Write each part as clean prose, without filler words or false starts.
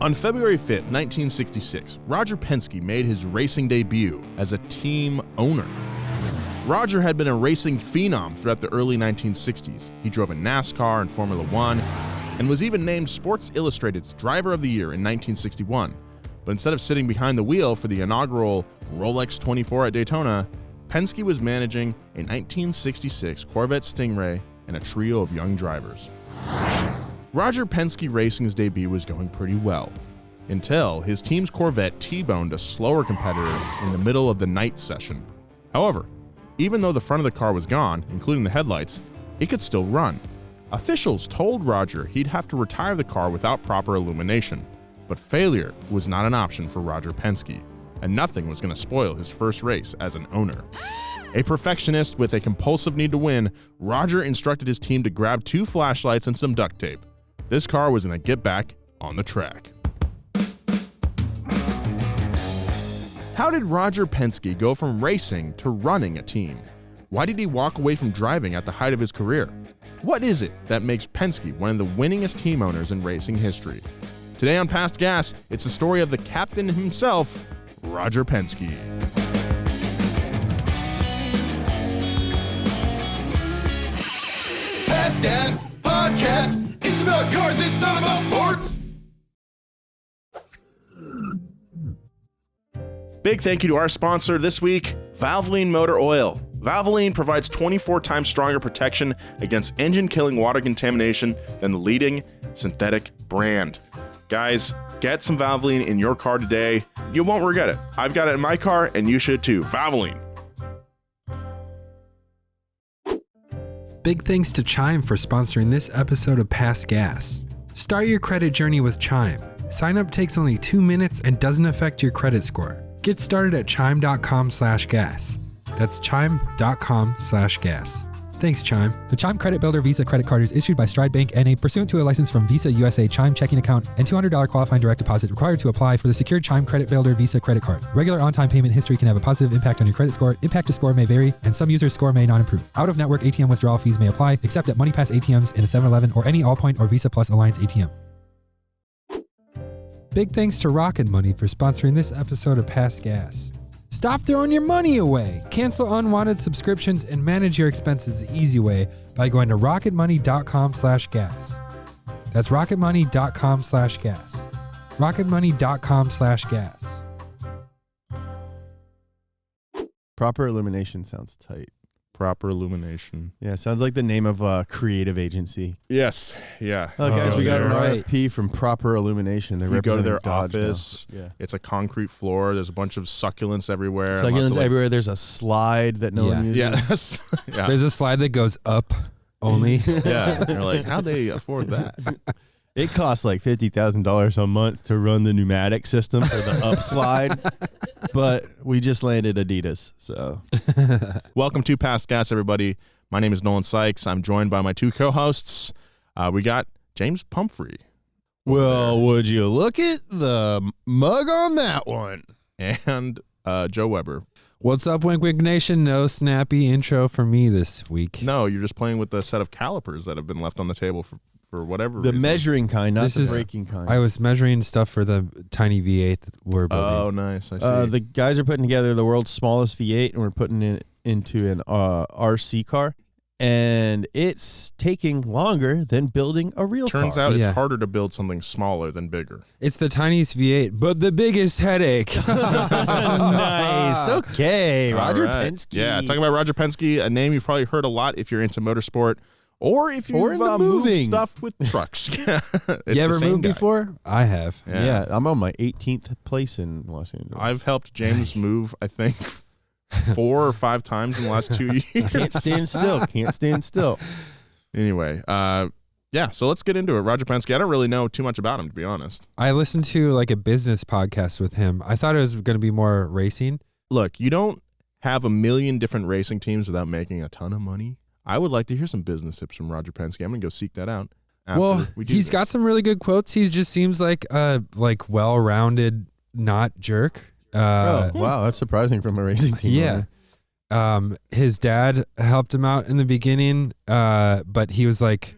On February 5th, 1966, Roger Penske made his racing debut as a team owner. Roger had been a racing phenom throughout the early 1960s. He drove in NASCAR and Formula One, and was even named Sports Illustrated's Driver of the Year in 1961. But instead of sitting behind the wheel for the inaugural Rolex 24 at Daytona, Penske was managing a 1966 Corvette Stingray and a trio of young drivers. Roger Penske Racing's debut was going pretty well, until his team's Corvette T-boned a slower competitor in the middle of the night session. However, even though the front of the car was gone, including the headlights, it could still run. Officials told Roger he'd have to retire the car without proper illumination, but failure was not an option for Roger Penske, and nothing was going to spoil his first race as an owner. A perfectionist with a compulsive need to win, Roger instructed his team to grab 2 flashlights and some duct tape. This car was going to get back on the track. How did Roger Penske go from racing to running a team? Why did he walk away from driving at the height of his career? What is it that makes Penske one of the winningest team owners in racing history? Today on Past Gas, it's the story of the captain himself, Roger Penske. Past Gas Podcast. It's about cars, it's not about sports. Big thank you to our sponsor this week, Valvoline Motor Oil. Valvoline provides 24 times stronger protection against engine-killing water contamination than the leading synthetic brand. Guys, get some Valvoline in your car today. You won't regret it. I've got it in my car, and you should too. Valvoline. Big thanks to Chime for sponsoring this episode of Past Gas. Start your credit journey with Chime. Sign up takes only 2 minutes and doesn't affect your credit score. Get started at chime.com/gas. That's chime.com/gas. Thanks, Chime. The Chime Credit Builder Visa credit card is issued by Stride Bank N.A. pursuant to a license from Visa USA Chime checking account and $200 qualifying direct deposit required to apply for the secured Chime Credit Builder Visa credit card. Regular on-time payment history can have a positive impact on your credit score. Impact to score may vary, and some users' score may not improve. Out-of-network ATM withdrawal fees may apply, except at MoneyPass ATMs in a 7-Eleven or any Allpoint or Visa Plus Alliance ATM. Big thanks to Rocket Money for sponsoring this episode of Past Gas. Stop throwing your money away. Cancel unwanted subscriptions and manage your expenses the easy way by going to rocketmoney.com/gas. That's rocketmoney.com/gas. rocketmoney.com/gas. Proper Illumination sounds tight. Proper illumination. Yeah, sounds like the name of a creative agency. Yes. Yeah. Oh, guys, we got an right. RFP from Proper Illumination. They You go to their Dodge office. now. Yeah. It's a concrete floor. There's a bunch of succulents everywhere. Succulents everywhere. There's a slide that no one uses. Yes. Yeah. There's a slide that goes up only. Yeah. You're like, how'd they afford that? It costs like $50,000 a month to run the pneumatic system for the upslide, but we just landed Adidas. So, Welcome to Past Gas, everybody. My name is Nolan Sykes. I'm joined by my 2 co-hosts. We got James Pumphrey. well, would you look at the mug on that one? And Joe Weber. What's up, Wink Wink Nation? No snappy intro for me this week. No, you're just playing with the set of calipers that have been left on the table for whatever The reason. measuring kind, not This the is- braking kind. I was measuring stuff for the tiny V8 that we're building. Oh, nice. I see. The guys are putting together the world's smallest V8, and we're putting it into an RC car, and it's taking longer than building a real Turns car. out it's Yeah. harder to build something smaller than bigger. It's the tiniest V8, but the biggest headache. Nice. Okay, Roger All right. Penske. Yeah, talking about Roger Penske, a name you've probably heard a lot if you're into motorsport, or if you've Or into moved moving. stuff with trucks. It's You the ever same moved guy. before? I have. Yeah, I'm on my 18th place in Los Angeles. I've helped James move, I think, 4 or 5 times in the last 2 years. Can't stand still. Can't stand still. Anyway, yeah, so let's get into it. Roger Penske, I don't really know too much about him, to be honest. I listened to like a business podcast with him. I thought it was going to be more racing. Look, you don't have a million different racing teams without making a ton of money. I would like to hear some business tips from Roger Penske. I'm going to go seek that out. Well, he's got some really good quotes. He just seems like a well-rounded, not jerk. Wow, that's surprising from a racing team. Yeah. His dad helped him out in the beginning, but he was like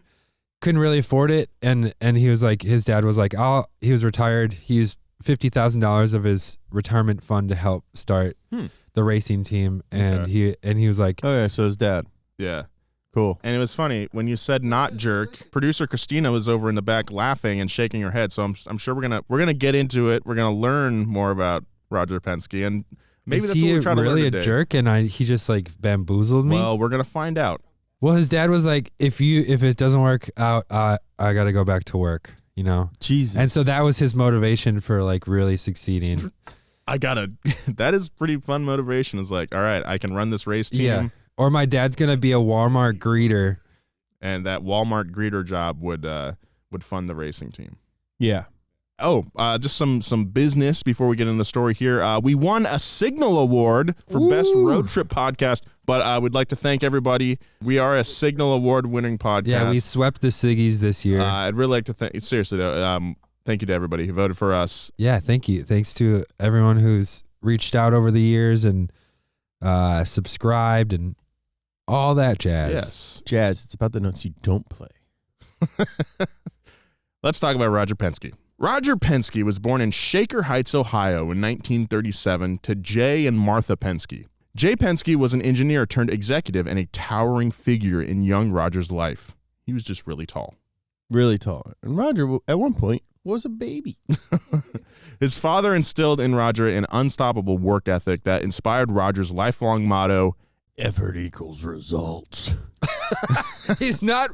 couldn't really afford it, and he was like, his dad was like, he was retired. He used $50,000 of his retirement fund to help start the racing team, and he was like, okay, so his dad. Yeah. Cool. And it was funny when you said not jerk. Producer Christina was over in the back laughing and shaking her head. So I'm sure we're gonna get into it. We're gonna learn more about Roger Penske, and maybe that's what we're trying to learn today. Really a jerk, and he just like bamboozled me. Well, we're gonna find out. Well, his dad was like, if it doesn't work out, I got to go back to work. You know, Jesus. And so that was his motivation for like really succeeding. That is pretty fun motivation. It's like, all right, I can run this race team. Yeah. Or my dad's gonna be a Walmart greeter, and that Walmart greeter job would fund the racing team. Yeah. Oh, just some business before we get into the story here. We won a Signal Award for Best Road Trip Podcast, but I would like to thank everybody. We are a Signal Award winning podcast. Yeah, we swept the Siggies this year. I'd really like to seriously though. Thank you to everybody who voted for us. Yeah, thank you. Thanks to everyone who's reached out over the years and subscribed and all that jazz. Yes. Jazz, it's about the notes you don't play. Let's talk about Roger Penske. Roger Penske was born in Shaker Heights, Ohio in 1937 to Jay and Martha Penske. Jay Penske was an engineer turned executive and a towering figure in young Roger's life. He was just really tall. Really tall. And Roger, at one point, was a baby. His father instilled in Roger an unstoppable work ethic that inspired Roger's lifelong motto, effort equals results. He's not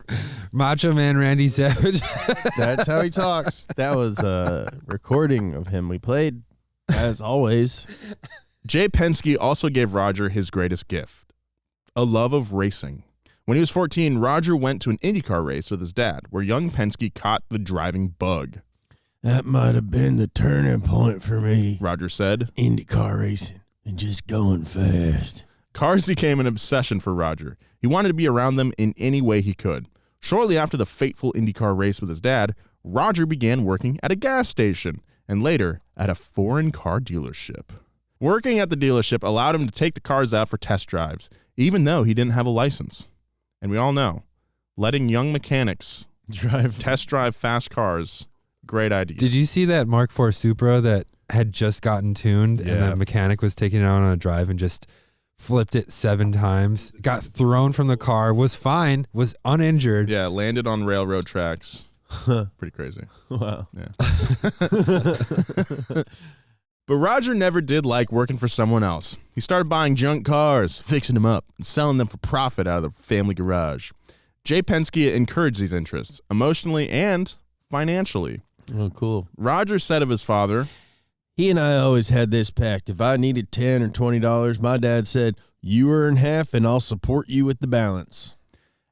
Macho Man Randy Savage. That's how he talks. That was a recording of him we played, as always. Jay Penske also gave Roger his greatest gift, a love of racing. When he was 14, Roger went to an IndyCar race with his dad, where young Penske caught the driving bug. That might have been the turning point for me, Roger said. IndyCar racing and just going fast. Cars became an obsession for Roger. He wanted to be around them in any way he could. Shortly after the fateful IndyCar race with his dad, Roger began working at a gas station and later at a foreign car dealership. Working at the dealership allowed him to take the cars out for test drives, even though he didn't have a license. And we all know, letting young mechanics test drive fast cars, great idea. Did you see that Mark IV Supra that had just gotten tuned and the mechanic was taking it out on a drive and just flipped it 7 times, got thrown from the car, was fine, was uninjured. Yeah, landed on railroad tracks. Pretty crazy. Wow. Yeah. But Roger never did like working for someone else. He started buying junk cars, fixing them up, and selling them for profit out of the family garage. Jay Penske encouraged these interests, emotionally and financially. Oh, cool. Roger said of his father, he and I always had this pact. If I needed $10 or $20, my dad said, you earn half and I'll support you with the balance.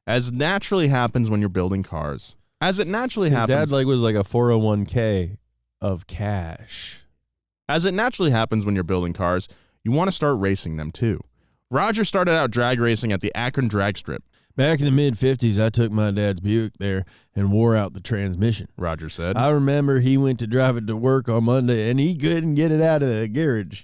As naturally happens when you're building cars. As it naturally happens. Dad was like a 401k of cash. As it naturally happens when you're building cars, you want to start racing them too. Roger started out drag racing at the Akron drag strip. Back in the mid-'50s, I took my dad's Buick there and wore out the transmission. Roger said. I remember he went to drive it to work on Monday, and he couldn't get it out of the garage.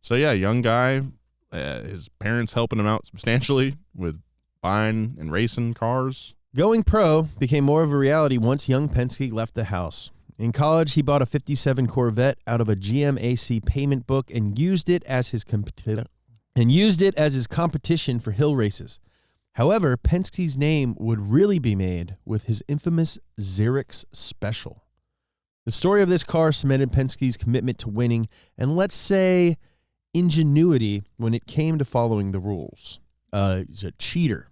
So, yeah, young guy, his parents helping him out substantially with buying and racing cars. Going pro became more of a reality once young Penske left the house. In college, he bought a 57 Corvette out of a GMAC payment book and used it as his competition for hill races. However, Penske's name would really be made with his infamous Xerix Special. The story of this car cemented Penske's commitment to winning and, let's say, ingenuity when it came to following the rules. He's a cheater,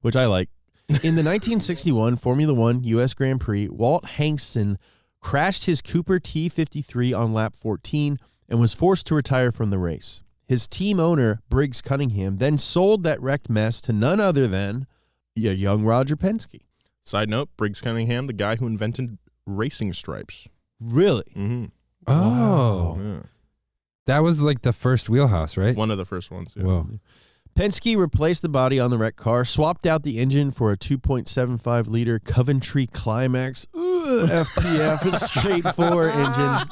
which I like. In the 1961 Formula One U.S. Grand Prix, Walt Hankson crashed his Cooper T53 on lap 14 and was forced to retire from the race. His team owner, Briggs Cunningham, then sold that wrecked mess to none other than young Roger Penske. Side note, Briggs Cunningham, the guy who invented racing stripes. Really? Mm-hmm. Oh. Yeah. That was like the first wheelhouse, right? One of the first ones. Yeah. Whoa. Penske replaced the body on the wrecked car, swapped out the engine for a 2.75-liter Coventry Climax FPF straight 4 engine,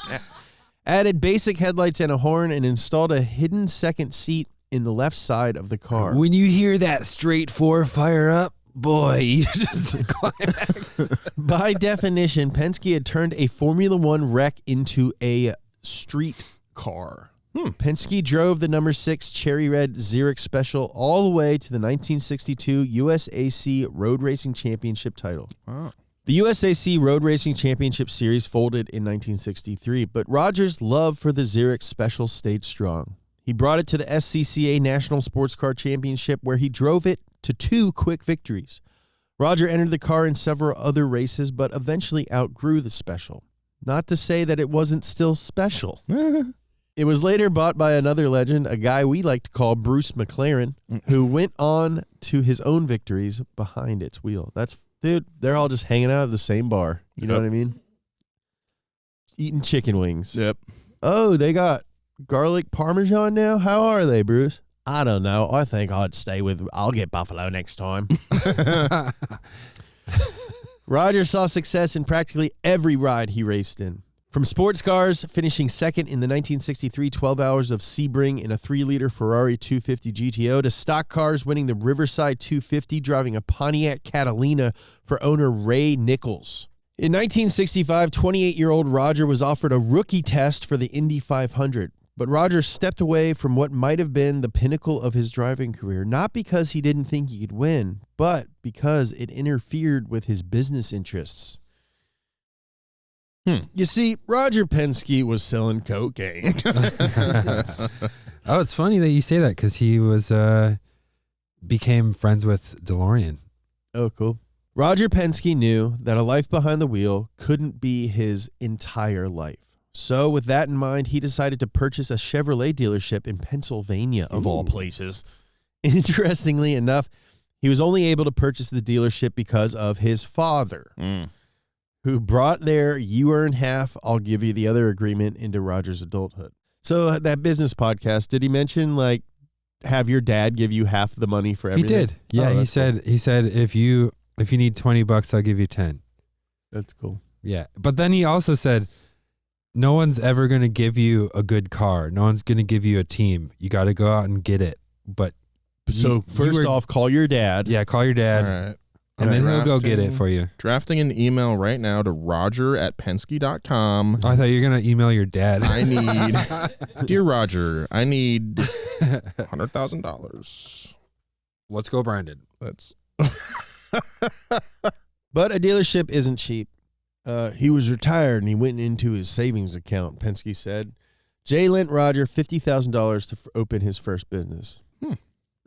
added basic headlights and a horn, and installed a hidden second seat in the left side of the car. When you hear that straight 4 fire up, boy, you just climax. By definition, Penske had turned a Formula One wreck into a street car. Penske drove the number 6 cherry red Zurich Special all the way to the 1962 USAC Road Racing Championship title. Wow. The USAC Road Racing Championship Series folded in 1963, but Roger's love for the Zurich Special stayed strong. He brought it to the SCCA National Sports Car Championship, where he drove it to 2 quick victories. Roger entered the car in several other races, but eventually outgrew the Special. Not to say that it wasn't still special. It was later bought by another legend, a guy we like to call Bruce McLaren, who went on to his own victories behind its wheel. Dude, they're all just hanging out at the same bar. You know what I mean? Eating chicken wings. Yep. Oh, they got garlic parmesan now? How are they, Bruce? I don't know. I think I'll get buffalo next time. Roger saw success in practically every ride he raced in. From sports cars, finishing second in the 1963 12 Hours of Sebring in a 3-liter Ferrari 250 GTO, to stock cars winning the Riverside 250, driving a Pontiac Catalina for owner Ray Nichols. In 1965, 28-year-old Roger was offered a rookie test for the Indy 500, but Roger stepped away from what might have been the pinnacle of his driving career, not because he didn't think he could win, but because it interfered with his business interests. You see, Roger Penske was selling cocaine. Oh, it's funny that you say that because he was became friends with DeLorean. Oh, cool. Roger Penske knew that a life behind the wheel couldn't be his entire life. So with that in mind, he decided to purchase a Chevrolet dealership in Pennsylvania, of all places. Interestingly enough, he was only able to purchase the dealership because of his father, who brought their "you earn half, I'll give you the other" agreement into Roger's adulthood. So that business podcast, did he mention, like, have your dad give you half the money for everything? He did. Yeah, he said if you need $20, I'll give you 10. That's cool. Yeah. But then he also said, no one's ever going to give you a good car. No one's going to give you a team. You got to go out and get it. But so first off, call your dad. Yeah, call your dad. All right. And then he'll go get it for you. Drafting an email right now to roger@penske.com. Oh, I thought you were going to email your dad. I need, dear Roger, I need $100,000. Let's go, Brandon. That's But a dealership isn't cheap. He was retired and he went into his savings account, Penske said. Jay lent Roger $50,000 to open his first business.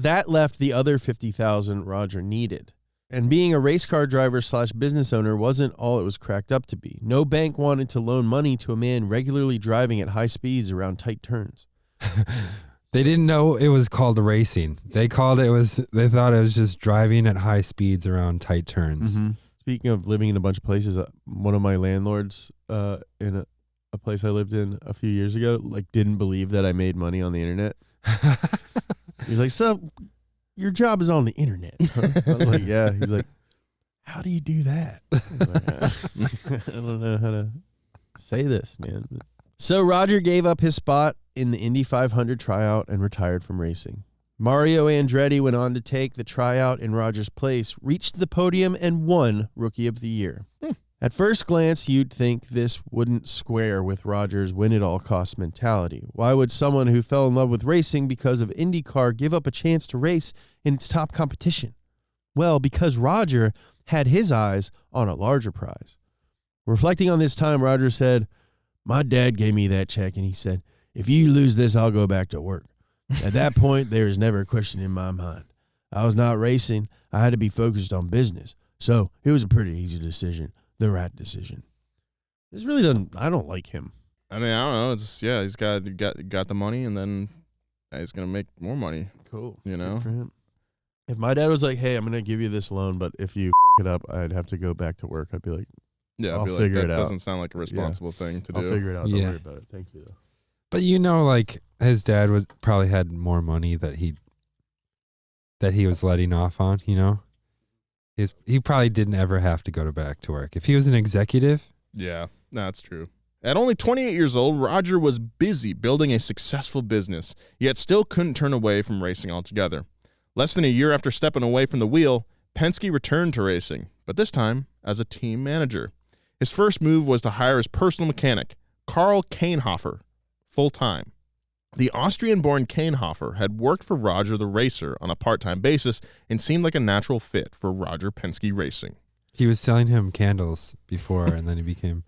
That left the other $50,000 Roger needed. And being a race car driver / business owner wasn't all it was cracked up to be. No bank wanted to loan money to a man regularly driving at high speeds around tight turns. They didn't know it was called racing. They thought it was just driving at high speeds around tight turns. Mm-hmm. Speaking of living in a bunch of places, one of my landlords in a place I lived in a few years ago, like, didn't believe that I made money on the internet. He's like, so your job is on the internet. I was like, yeah. He's like, how do you do that? I was like, I don't know how to say this, man. So Roger gave up his spot in the Indy 500 tryout and retired from racing. Mario Andretti went on to take the tryout in Roger's place, reached the podium, and won Rookie of the Year. At first glance, you'd think this wouldn't square with Roger's win-at-all-costs mentality. Why would someone who fell in love with racing because of IndyCar give up a chance to race in its top competition? Well, because Roger had his eyes on a larger prize. Reflecting on this time, Roger said, "My dad gave me that check, and he said, if you lose this, I'll go back to work. At that point, there was never a question in my mind. I was not racing. I had to be focused on business. So it was a pretty easy decision. The right decision." This really doesn't, I don't like him. I mean, I don't know. It's, yeah, he's got the money, and then he's going to make more money. Cool. You know? Good for him. If my dad was like, hey, I'm going to give you this loan, but if you it up, I'd have to go back to work, I'd be like, Yeah, I'll I'd be like, figure it that out. doesn't sound like a responsible thing to do. I'll figure it out. Don't worry about it. Thank you, though. But like his dad probably had more money that he was letting off on, he probably didn't ever have to go back to work. If he was an executive, Yeah, that's true. At only 28 years old, Roger was busy building a successful business, yet still couldn't turn away from racing altogether. Less than a year after stepping away from the wheel, Penske returned to racing, but this time as a team manager. His first move was to hire his personal mechanic, Karl Kainhofer, full-time. The Austrian-born Kainhofer had worked for Roger the racer on a part-time basis and seemed like a natural fit for Roger Penske Racing. He was selling him candles before, and then he became...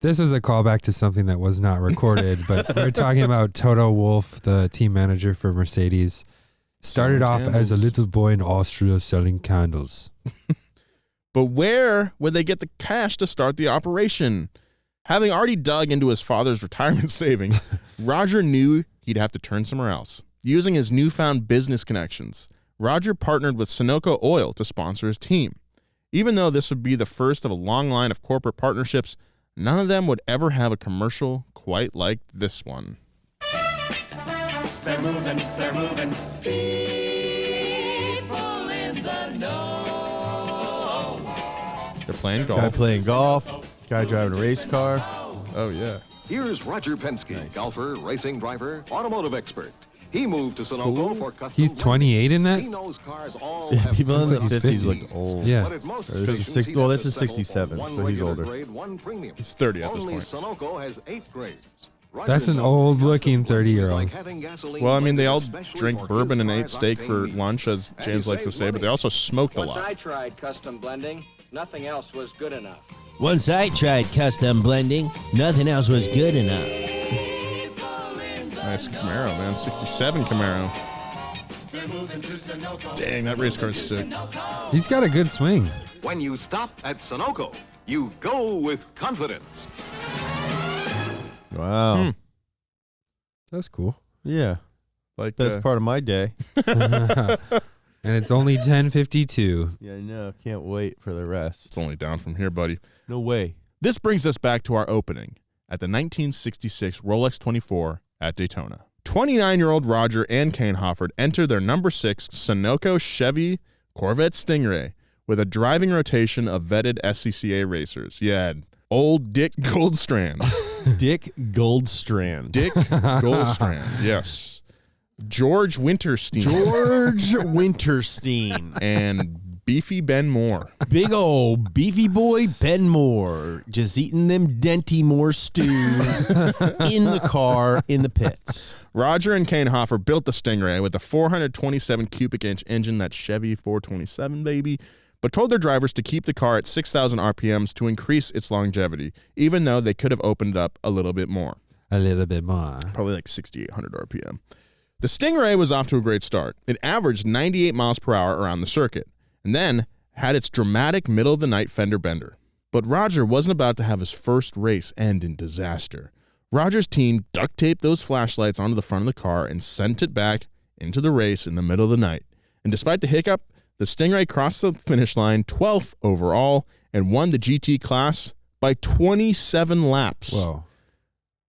This was a callback to something that was not recorded, but we were talking about Toto Wolff, the team manager for Mercedes. Started off as a little boy in Austria selling candles. But where would they get the cash to start the operation? Having already dug into his father's retirement savings, Roger knew he'd have to turn somewhere else. Using his newfound business connections, Roger partnered with Sunoco Oil to sponsor his team. Even though this would be the first of a long line of corporate partnerships, none of them would ever have a commercial quite like this one. They're moving. People in the know. They're playing golf. Guy playing golf, guy driving a race car. Oh, yeah. Here's Roger Penske, golfer, racing driver, automotive expert. He moved to Sunoco for custom. He's 28 in that? He knows cars all Yeah, have people in the Looks like 50s he's look 50. old. Yeah. But at most This is stations, six- he'd well, have this to is settle 67, for one so he's regular older. Grade, one premium. He's 30 at this Only point. Sunoco has 8 grades. That's an old-looking 30-year-old. Well, I mean, they all drink bourbon and ate steak for lunch, as James likes to say, but they also smoked a Once I lot. tried custom blending, nothing else was good enough. Once I tried custom blending, nothing else was good enough. Nice Camaro, man. 67 Camaro. Dang, that race car is sick. He's got a good swing. When you stop at Sunoco, you go with confidence. Wow. That's cool. Yeah. Like Best part of my day. And it's only 10:52. Yeah, I know. Can't wait for the rest. It's only down from here, buddy. No way. This brings us back to our opening at the 1966 Rolex 24 at Daytona. 29-year-old Roger and Kainhofer entered their number 6 Sunoco Chevy Corvette Stingray with a driving rotation of vetted SCCA racers. You had old Dick Goldstrand. Dick Goldstrand. Dick Goldstrand, yes. George Winterstein. George Winterstein. And Beefy Ben Moore. Big old beefy boy Ben Moore. Just eating them Denty Moore stews in the car in the pits. Roger and Kainhofer built the Stingray with a 427 cubic inch engine, that Chevy 427, baby, but told their drivers to keep the car at 6,000 RPMs to increase its longevity, even though they could have opened it up a little bit more. A little bit more. Probably like 6,800 RPM. The Stingray was off to a great start. It averaged 98 miles per hour around the circuit, and then had its dramatic middle-of-the-night fender bender. But Roger wasn't about to have his first race end in disaster. Roger's team duct taped those flashlights onto the front of the car and sent it back into the race in the middle of the night. And despite the hiccup, the Stingray crossed the finish line 12th overall and won the GT class by 27 laps. Whoa.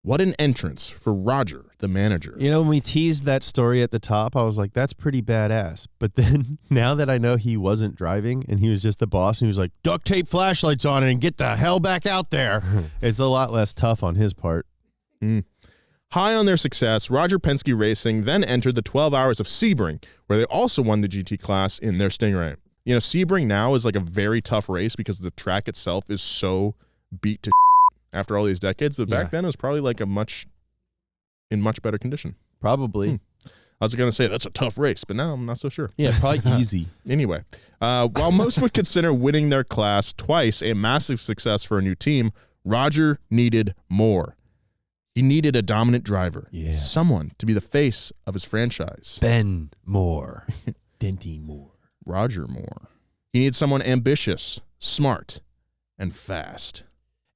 What an entrance for Roger, the manager. You know, when we teased that story at the top, I was like, that's pretty badass. But then now that I know he wasn't driving and he was just the boss and he was like, duct tape flashlights on it and get the hell back out there, it's a lot less tough on his part. High on their success, Roger Penske Racing then entered the 12 Hours of Sebring, where they also won the GT class in their Stingray. You know, Sebring now is like a very tough race because the track itself is so beat to after all these decades, but back then it was probably like in much better condition. Probably. I was going to say that's a tough race, but now I'm not so sure. Yeah, probably easy. Anyway, while most would consider winning their class twice a massive success for a new team, Roger needed more. He needed a dominant driver, someone to be the face of his franchise. Ben Moore. Denty Moore. Roger Moore. He needed someone ambitious, smart, and fast.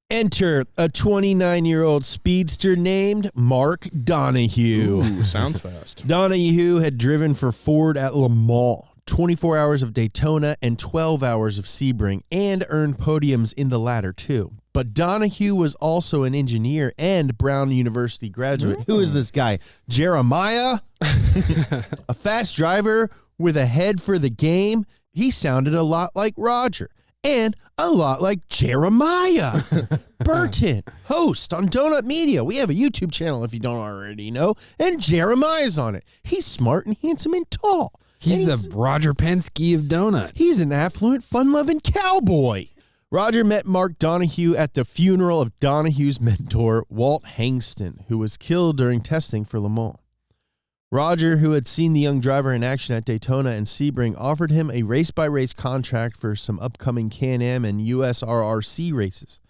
Enter a 29-year-old speedster named Mark Donahue. Ooh, sounds fast. Donahue had driven for Ford at Le Mans, 24 hours of Daytona, and 12 hours of Sebring, and earned podiums in the latter too. But Donahue was also an engineer and Brown University graduate. Who is this guy? Jeremiah? A fast driver with a head for the game? He sounded a lot like Roger. and a lot like Jeremiah Burton, host on Donut Media. We have a YouTube channel if you don't already know, and Jeremiah's on it. He's smart and handsome and tall. He's the Roger Penske of Donut. He's an affluent, fun-loving cowboy. Roger met Mark Donahue at the funeral of Donahue's mentor, Walt Hangston, who was killed during testing for Le Mans. Roger, who had seen the young driver in action at Daytona and Sebring, offered him a race-by-race contract for some upcoming Can-Am and USRRC races.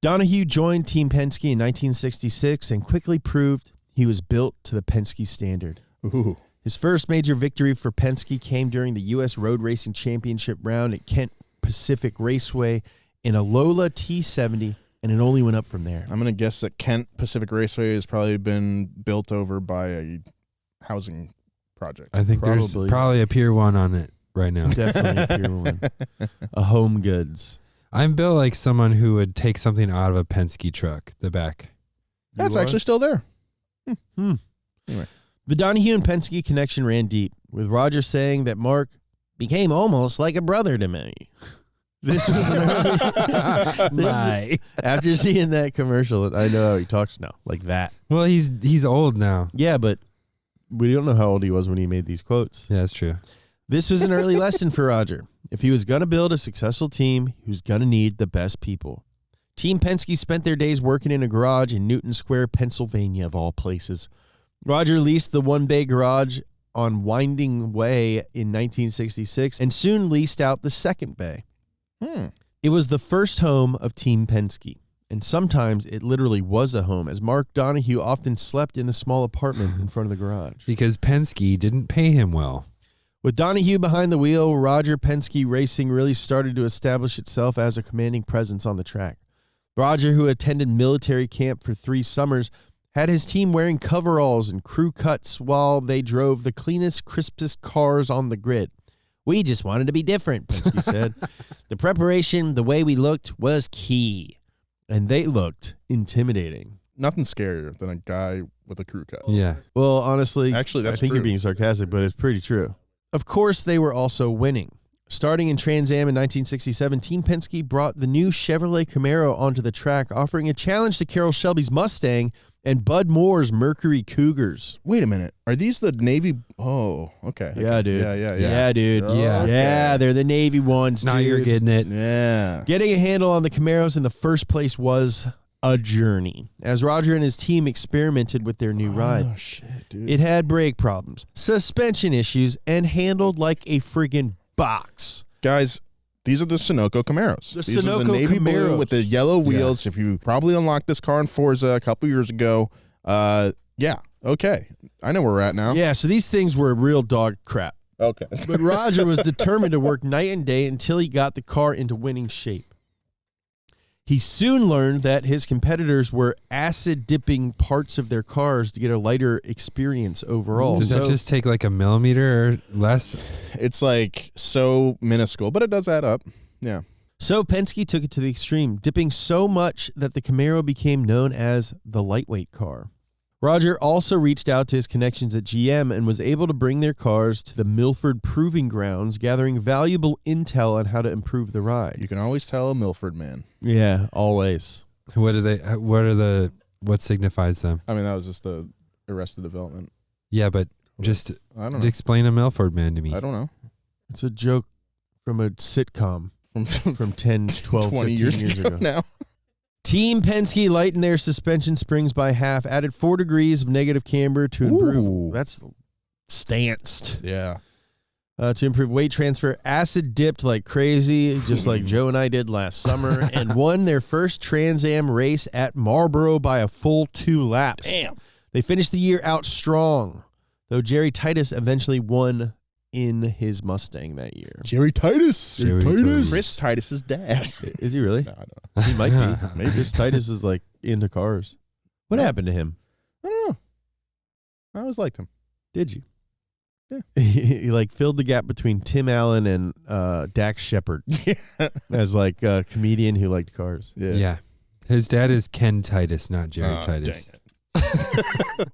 Donahue joined Team Penske in 1966 and quickly proved he was built to the Penske standard. Ooh. His first major victory for Penske came during the U.S. Road Racing Championship round at Kent Pacific Raceway in a Lola T70, and it only went up from there. I'm going to guess that Kent Pacific Raceway has probably been built over by a housing project. I think there's probably a Pier 1 on it right now. Definitely a Pier 1. A Home Goods. I'm built like someone who would take something out of a Penske truck, the back. That's actually still there. Anyway. The Donahue and Penske connection ran deep, with Roger saying that Mark became almost like a brother to me. This was after seeing that commercial. I know how he talks now, like that. Well, he's old now. Yeah, but we don't know how old he was when he made these quotes. Yeah, that's true. This was an early lesson for Roger. If he was going to build a successful team, he was going to need the best people. Team Penske spent their days working in a garage in Newton Square, Pennsylvania, of all places. Roger leased the one-bay garage on Winding Way in 1966 and soon leased out the second bay. It was the first home of Team Penske, and sometimes it literally was a home, as Mark Donahue often slept in the small apartment in front of the garage. Because Penske didn't pay him well. With Donahue behind the wheel, Roger Penske Racing really started to establish itself as a commanding presence on the track. Roger, who attended military camp for 3 summers, had his team wearing coveralls and crew cuts while they drove the cleanest, crispest cars on the grid. We just wanted to be different, Penske said. The preparation, the way we looked, was key. And they looked intimidating. Nothing scarier than a guy with a crew cut. Yeah. Well, honestly, Actually, that's I think true. you're being sarcastic, but it's pretty true. Of course, they were also winning. Starting in Trans Am in 1967, Team Penske brought the new Chevrolet Camaro onto the track, offering a challenge to Carroll Shelby's Mustang and Bud Moore's Mercury Cougars. Wait a minute. Are these the Navy? Oh, okay. Yeah, dude. Yeah, dude. Yeah. Yeah, they're the Navy ones, Now dude. you're getting it. Yeah. Getting a handle on the Camaros in the first place was a journey, as Roger and his team experimented with their new ride. Oh, shit, dude. It had brake problems, suspension issues, and handled like a friggin' box. Guys, these are the Sunoco Camaros. The These are the Sunoco navy blue Camaros. with the yellow wheels. If you probably unlocked this car in Forza a couple years ago, yeah, okay. I know where we're at now. Yeah, so these things were real dog crap. Okay. But Roger was determined to work night and day until he got the car into winning shape. He soon learned that his competitors were acid dipping parts of their cars to get a lighter experience overall. Does that just take like a millimeter or less? It's like so minuscule, but it does add up. Yeah. So Penske took it to the extreme, dipping so much that the Camaro became known as the lightweight car. Roger also reached out to his connections at GM and was able to bring their cars to the Milford Proving Grounds, gathering valuable intel on how to improve the ride. You can always tell a Milford man. Yeah, always. What signifies them? I mean, that was just the Arrested Development. Yeah, but just I don't know. explain a Milford man to me. I don't know. It's a joke from a sitcom from 10, 12, 20 15 years years ago ago. now. Team Penske lightened their suspension springs by half, added 4 degrees of negative camber to improve. Ooh. That's stanced. Yeah. To improve weight transfer, acid dipped like crazy, just like Joe and I did last summer, and won their first Trans Am race at Marlboro by a full 2 laps. Damn. They finished the year out strong, though Jerry Titus eventually won in his Mustang that year. Jerry Titus. Jerry Titus. Chris Titus's dad. Is he really? No, I don't know. He might be. Maybe Chris Titus is like into cars. What happened to him? I don't know. I always liked him. Did you? Yeah. He like filled the gap between Tim Allen and Dax Shepard Yeah. as like a comedian who liked cars. Yeah. His dad is Ken Titus, not Jerry Titus. Dang it.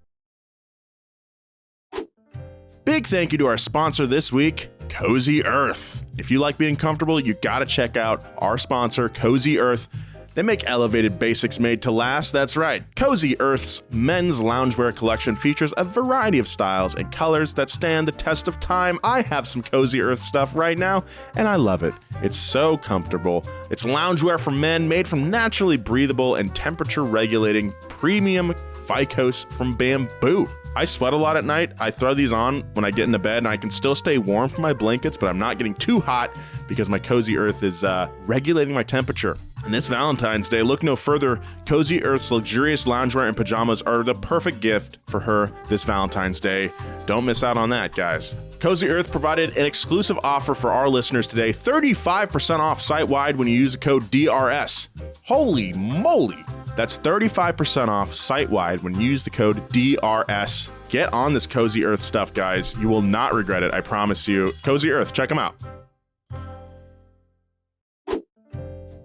Big thank you to our sponsor this week, Cozy Earth. If you like being comfortable, you gotta check out our sponsor, Cozy Earth. They make elevated basics made to last. That's right. Cozy Earth's men's loungewear collection features a variety of styles and colors that stand the test of time. I have some Cozy Earth stuff right now, and I love it. It's so comfortable. It's loungewear for men made from naturally breathable and temperature-regulating premium Phycos from bamboo. I sweat a lot at night. I throw these on when I get into bed, and I can still stay warm from my blankets, but I'm not getting too hot because my Cozy Earth is regulating my temperature. And this Valentine's Day, look no further. Cozy Earth's luxurious loungewear and pajamas are the perfect gift for her this Valentine's Day. Don't miss out on that, guys. Cozy Earth provided an exclusive offer for our listeners today, 35% off site-wide when you use the code DRS. Holy moly! That's 35% off site-wide when you use the code DRS. Get on this Cozy Earth stuff, guys. You will not regret it, I promise you. Cozy Earth, check them out.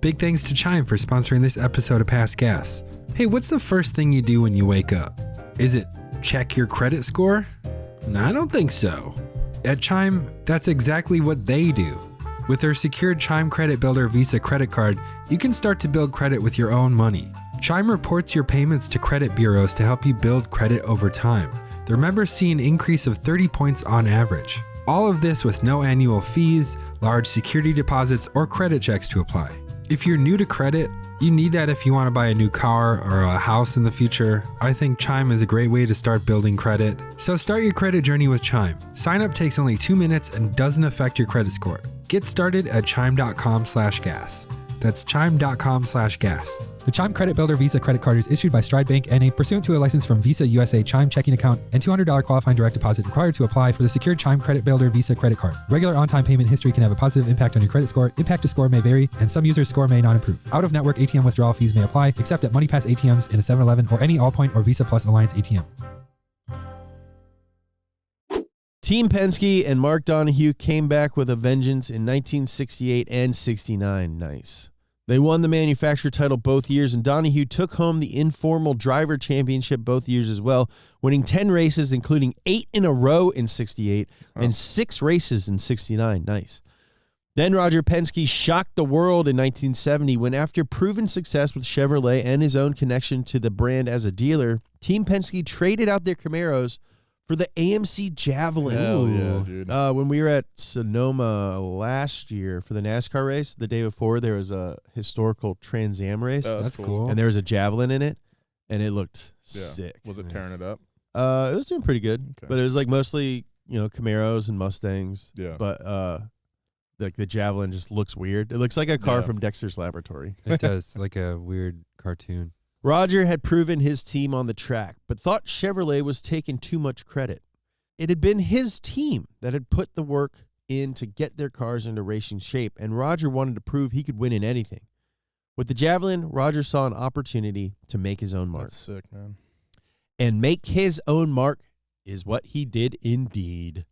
Big thanks to Chime for sponsoring this episode of Past Gas. Hey, what's the first thing you do when you wake up? Is it check your credit score? No, I don't think so. At Chime, that's exactly what they do. With their secured Chime Credit Builder Visa credit card, you can start to build credit with your own money. Chime reports your payments to credit bureaus to help you build credit over time. Their members see an increase of 30 points on average. All of this with no annual fees, large security deposits, or credit checks to apply. If you're new to credit, you need that if you want to buy a new car or a house in the future. I think Chime is a great way to start building credit. So start your credit journey with Chime. Sign up takes only 2 minutes and doesn't affect your credit score. Get started at chime.com/gas. That's chime.com/gas. The Chime Credit Builder Visa credit card is issued by Stride Bank NA pursuant to a license from Visa USA Chime checking account and $200 qualifying direct deposit required to apply for the secured Chime Credit Builder Visa credit card. Regular on-time payment history can have a positive impact on your credit score. Impact to score may vary, and some users' score may not improve. Out-of-network ATM withdrawal fees may apply, except at MoneyPass ATMs in a 7-Eleven or any Allpoint or Visa Plus Alliance ATM. Team Penske and Mark Donahue came back with a vengeance in 1968 and 69. Nice. They won the manufacturer title both years, and Donahue took home the informal driver championship both years as well, winning 10 races, including 8 in a row in 68 and 6 races in 69. Nice. Then Roger Penske shocked the world in 1970 when, after proven success with Chevrolet and his own connection to the brand as a dealer, Team Penske traded out their Camaros for the AMC Javelin. Hell yeah, dude. When we were at Sonoma last year for the NASCAR race, the day before, there was a historical Trans Am race. Oh, that's cool. And there was a Javelin in it, and it looked sick. Was it tearing it up? It was doing pretty good, but it was like mostly, Camaros and Mustangs. Yeah. But like the Javelin just looks weird. It looks like a car from Dexter's Laboratory. It does, like a weird cartoon. Roger had proven his team on the track, but thought Chevrolet was taking too much credit. It had been his team that had put the work in to get their cars into racing shape, and Roger wanted to prove he could win in anything. With the Javelin, Roger saw an opportunity to make his own mark. That's sick, man. And make his own mark is what he did indeed.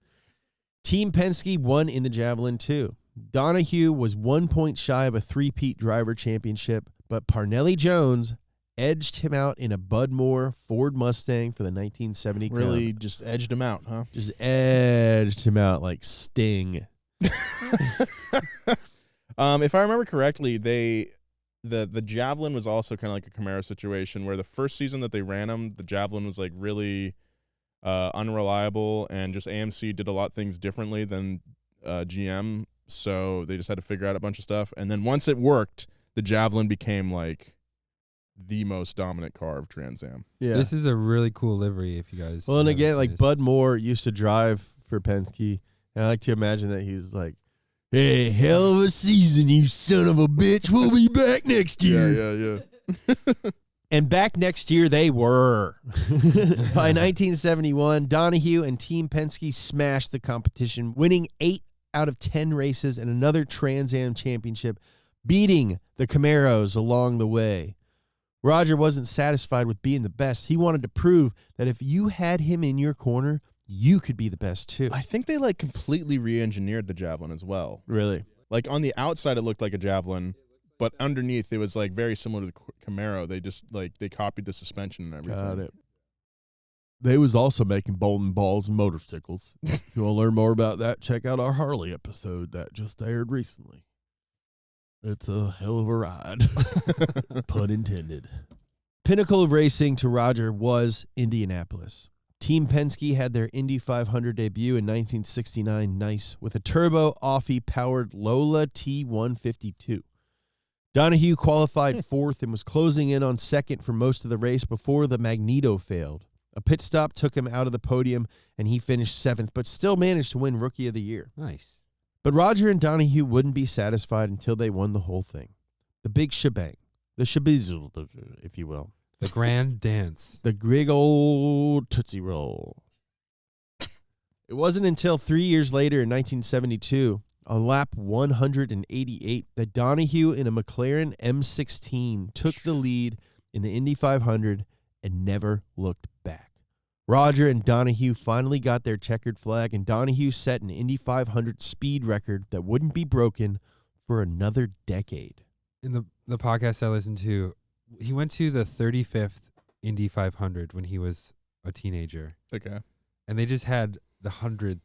Team Penske won in the Javelin too. Donahue was 1 point shy of a three-peat driver championship, but Parnelli Jones edged him out in a Bud Moore Ford Mustang for the 1970 crown. Really just edged him out, huh? Just edged him out like Sting. If I remember correctly, the Javelin was also kind of like a Camaro situation where the first season that they ran them, the Javelin was like really unreliable, and just AMC did a lot of things differently than GM, so they just had to figure out a bunch of stuff. And then once it worked, the Javelin became like the most dominant car of Trans Am. Yeah. This is a really cool livery if you guys. Well, and again, like this. Bud Moore used to drive for Penske, and I like to imagine that he's like, "Hey, hell of a season, you son of a bitch. We'll be back next year." Yeah. And back next year they were. By 1971, Donahue and Team Penske smashed the competition, winning 8 out of 10 races and another Trans Am championship, beating the Camaros along the way. Roger wasn't satisfied with being the best. He wanted to prove that if you had him in your corner, you could be the best too. I think they like completely re-engineered the Javelin as well. Really? Like on the outside, it looked like a Javelin, but underneath, it was like very similar to the Camaro. They just like they copied the suspension and everything. Got it. They was also making bowling balls and motorcycles. If you want to learn more about that, check out our Harley episode that just aired recently. It's a hell of a ride. Pun intended. Pinnacle of racing to Roger was Indianapolis. Team Penske had their Indy 500 debut in 1969, nice, with a turbo Offie-powered Lola T152. Donahue qualified fourth and was closing in on second for most of the race before the magneto failed. A pit stop took him out of the podium, and he finished seventh, but still managed to win Rookie of the Year. Nice. But Roger and Donahue wouldn't be satisfied until they won the whole thing. The big shebang. The shebizzle, if you will. The grand dance. The big old Tootsie Roll. It wasn't until 3 years later in 1972, on lap 188, that Donahue in a McLaren M16 took the lead in the Indy 500 and never looked back. Roger and Donahue finally got their checkered flag, and Donahue set an Indy 500 speed record that wouldn't be broken for another decade. In the podcast I listened to, he went to the 35th Indy 500 when he was a teenager. Okay. And they just had the 100th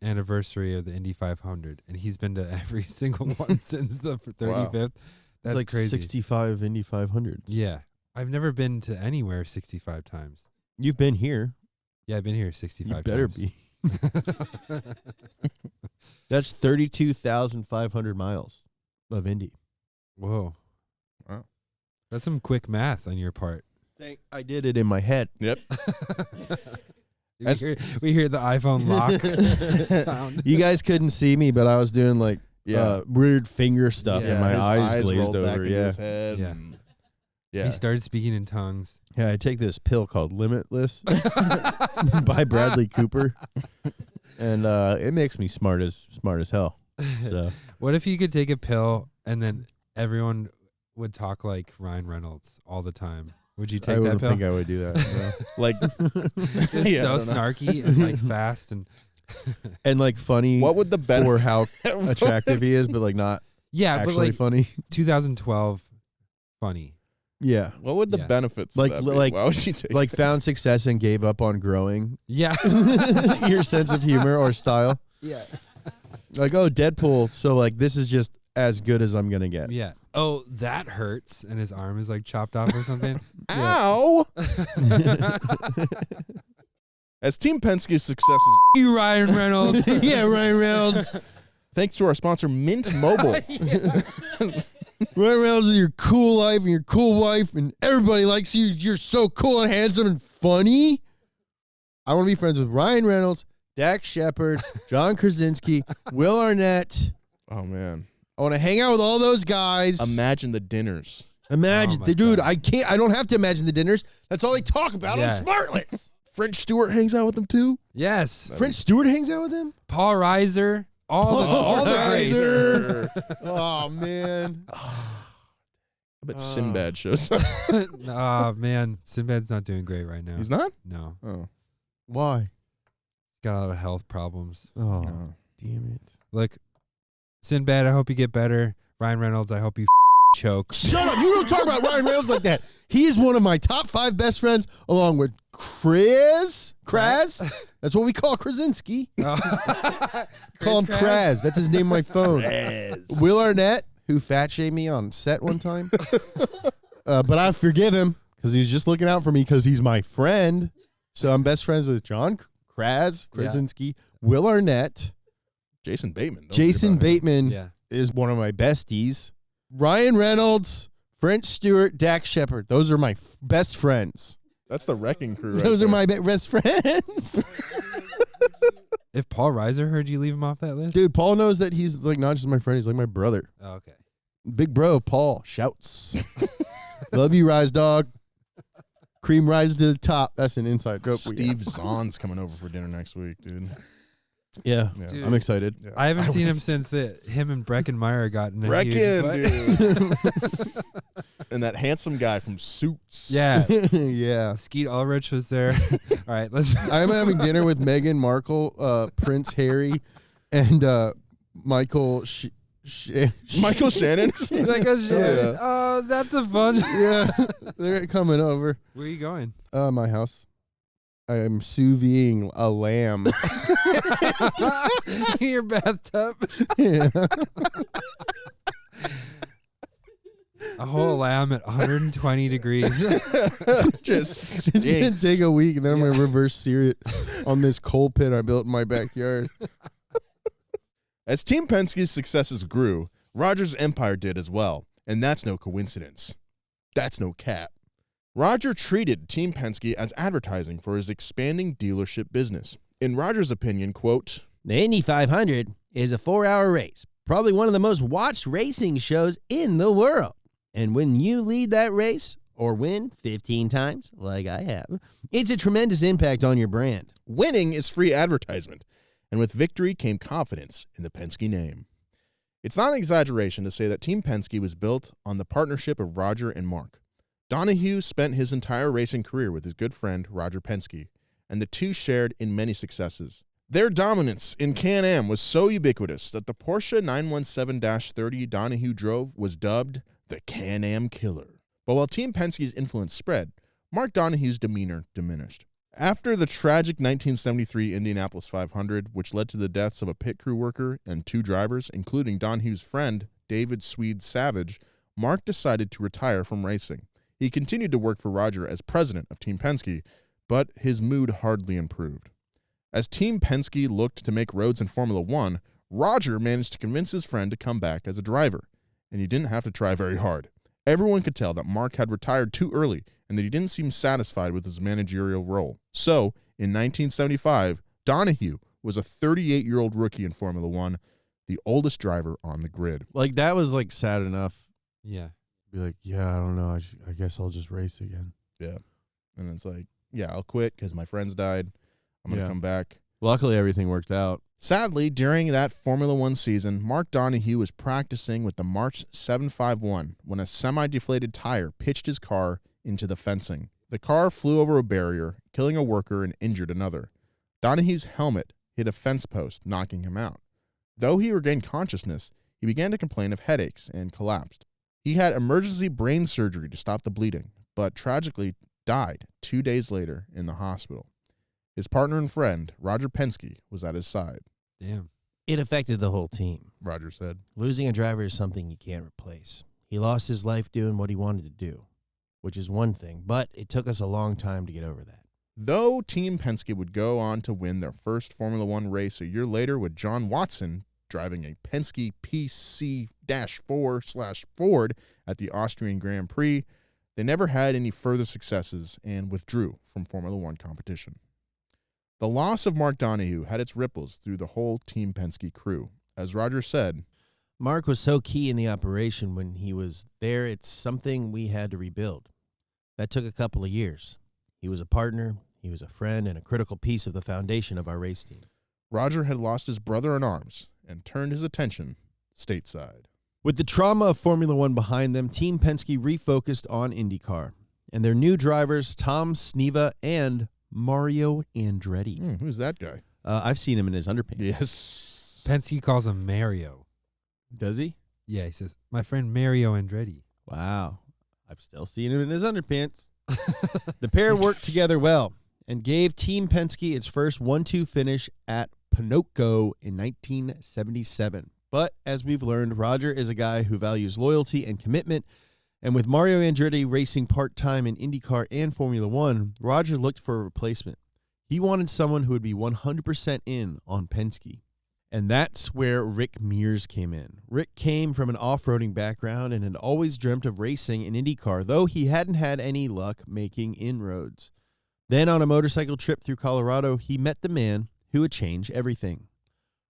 anniversary of the Indy 500. And he's been to every single one since the 35th. Wow. That's like crazy. 65 Indy 500s. Yeah. I've never been to anywhere 65 times. You've been here. Yeah, I've been here 65 You better times. be. That's 32,500 miles of Indy. Whoa. Wow. That's some quick math on your part. I did it in my head. Yep. We hear the iPhone lock sound. You guys couldn't see me, but I was doing like weird finger stuff, and my his eyes glazed rolled back over. into Yeah. his head. Yeah. and- yeah. He started speaking in tongues. Yeah, I take this pill called Limitless by Bradley Cooper, and it makes me smart as hell. So What if you could take a pill and then everyone would talk like Ryan Reynolds all the time? Would you take I that wouldn't pill? think I would do that. No. Like, Just Yeah, I so don't know. snarky and like fast and And like funny. what would the benefit for how attractive he is, but like not yeah, actually but like funny. 2012 funny. Yeah, What would the Yeah. benefits Like- of that be? like- Why would you take like this? found success and gave up on growing Yeah. your sense of humor or style. Yeah. Like, oh, Deadpool. So like this is just as good as I'm gonna get. Yeah. Oh, that hurts and his arm is like chopped off or something. Ow! As Team Penske's successes, You Ryan Reynolds. Yeah, Ryan Reynolds. thanks to our sponsor Mint Mobile. Ryan Reynolds is your cool life and your cool wife, and everybody likes you. You're so cool and handsome and funny. I want to be friends with Ryan Reynolds, Dax Shepard, John Krasinski, Will Arnett. Oh man! I want to hang out with all those guys. Imagine the dinners. Imagine, Oh my dude. God. I don't have to imagine the dinners. That's all they talk about Yeah. on Smartless. French Stewart hangs out with them too. Yes. French Stewart hangs out with him. Paul Reiser. All the greats. Reiser. Oh man. I bet Sinbad shows up. Oh man, Sinbad's not doing great right now. He's not. No. Oh. Why? Got a lot of health problems. Oh, No. damn it. Look, Sinbad, I hope you get better. Ryan Reynolds, I hope you choke. Shut up. You don't talk about Ryan Reynolds like that. He is one of my top 5 best friends, along with Kraz. That's what we call Krasinski. Call him Kraz. That's his name on my phone. Will Arnett, who fat shamed me on set one time. But I forgive him because he's just looking out for me because he's my friend. So I'm best friends with John Krasinski, Will Arnett. Jason Bateman. Don't Jason forget about him. Bateman Yeah. is one of my besties. Ryan Reynolds, French Stewart, Dax Shepard. Those are my best friends. That's the wrecking crew. Right Those are there. my best friends. If Paul Reiser heard you leave him off that list? Dude, Paul knows that he's like not just my friend, he's like my brother. Oh, okay. Big bro, Paul, shouts. Love you, Rise Dog. Cream rise to the top. That's an inside joke. we Steve have. Zahn's coming over for dinner next week, dude. Yeah, Dude. I'm excited. Yeah. I haven't seen him since him and Breckenmeyer got in a huge fight. Brecken, dude. And that handsome guy from Suits. Yeah. Yeah. Skeet Ulrich was there. All right, let's. I'm having dinner with Meghan Markle, Prince Harry, and Michael Michael Shannon. like a shit. Yeah. Oh, that's a fun. Yeah, they're coming over. Where are you going? My house. I'm sous videing a lamb. In your bathtub. Yeah. A whole lamb at 120 degrees. Just it's gonna take a week, and then I'm gonna reverse sear it on this coal pit I built in my backyard. As Team Penske's successes grew, Roger's empire did as well, and that's no coincidence. That's no cap. Roger treated Team Penske as advertising for his expanding dealership business. In Roger's opinion, quote, The Indy 500 is a 4-hour race, probably one of the most watched racing shows in the world. And when you lead that race or win 15 times, like I have, it's a tremendous impact on your brand. winning is free advertisement, and with victory came confidence in the Penske name. It's not an exaggeration to say that Team Penske was built on the partnership of Roger and Mark. Donahue spent his entire racing career with his good friend Roger Penske, and the two shared in many successes. Their dominance in Can-Am was so ubiquitous that the Porsche 917-30 Donahue drove was dubbed the Can-Am Killer. But while Team Penske's influence spread, Mark Donahue's demeanor diminished. After the tragic 1973 Indianapolis 500, which led to the deaths of a pit crew worker and 2 drivers, including Donahue's friend David Swede Savage, Mark decided to retire from racing. He continued to work for Roger as president of Team Penske, but his mood hardly improved. As Team Penske looked to make roads in Formula One, Roger managed to convince his friend to come back as a driver, and he didn't have to try very hard. Everyone could tell that Mark had retired too early and that he didn't seem satisfied with his managerial role. So, in 1975, Donahue was a 38-year-old rookie in Formula One, the oldest driver on the grid. Like, that was, like, sad enough. Yeah. Be like, yeah, I don't know. I guess I'll just race again. Yeah. And it's like, yeah, I'll quit because my friends died. I'm going to come back. Luckily, everything worked out. Sadly, during that Formula One season, Mark Donahue was practicing with the March 751 when a semi-deflated tire pitched his car into the fencing. The car flew over a barrier, killing a worker and injured another. Donahue's helmet hit a fence post, knocking him out. Though he regained consciousness, he began to complain of headaches and collapsed. He had emergency brain surgery to stop the bleeding, but tragically died 2 days later in the hospital. His partner and friend, Roger Penske, was at his side. Damn. It affected the whole team. Roger said, Losing a driver is something you can't replace. He lost his life doing what he wanted to do, which is one thing, but it took us a long time to get over that. Though Team Penske would go on to win their first Formula One race a year later with John Watson driving a Penske PC-4/Ford at the Austrian Grand Prix, they never had any further successes and withdrew from Formula One competition. The loss of Mark Donahue had its ripples through the whole Team Penske crew. As Roger said, Mark was so key in the operation when he was there, it's something we had to rebuild. That took a couple of years. He was a partner, he was a friend, and a critical piece of the foundation of our race team. Roger had lost his brother in arms and turned his attention stateside. With the trauma of Formula One behind them, Team Penske refocused on IndyCar and their new drivers, Tom Sneva and Mario Andretti. Who's that guy? I've seen him in his underpants. Yes. Penske calls him Mario. Does he? Yeah, he says, my friend Mario Andretti. Wow. I've still seen him in his underpants. The pair worked together well and gave Team Penske its first 1-2 finish at Pinocchio in 1977. But as we've learned, Roger is a guy who values loyalty and commitment. And with Mario Andretti racing part-time in IndyCar and Formula One, Roger looked for a replacement. He wanted someone who would be 100% in on Penske. And that's where Rick Mears came in. Rick came from an off-roading background and had always dreamt of racing in IndyCar, though he hadn't had any luck making inroads. Then on a motorcycle trip through Colorado, he met the man who would change everything.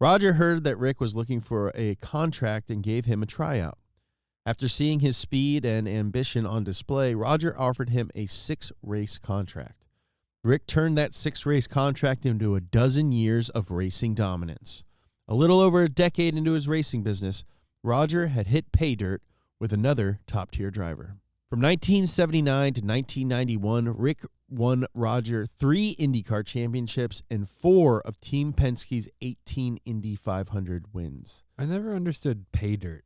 Roger heard that Rick was looking for a contract and gave him a tryout. After seeing his speed and ambition on display, Roger offered him a 6-race contract. Rick turned that 6-race contract into a dozen years of racing dominance. A little over a decade into his racing business, Roger had hit pay dirt with another top-tier driver. From 1979 to 1991, Rick won Roger 3 IndyCar championships and 4 of Team Penske's 18 Indy 500 wins. I never understood pay dirt.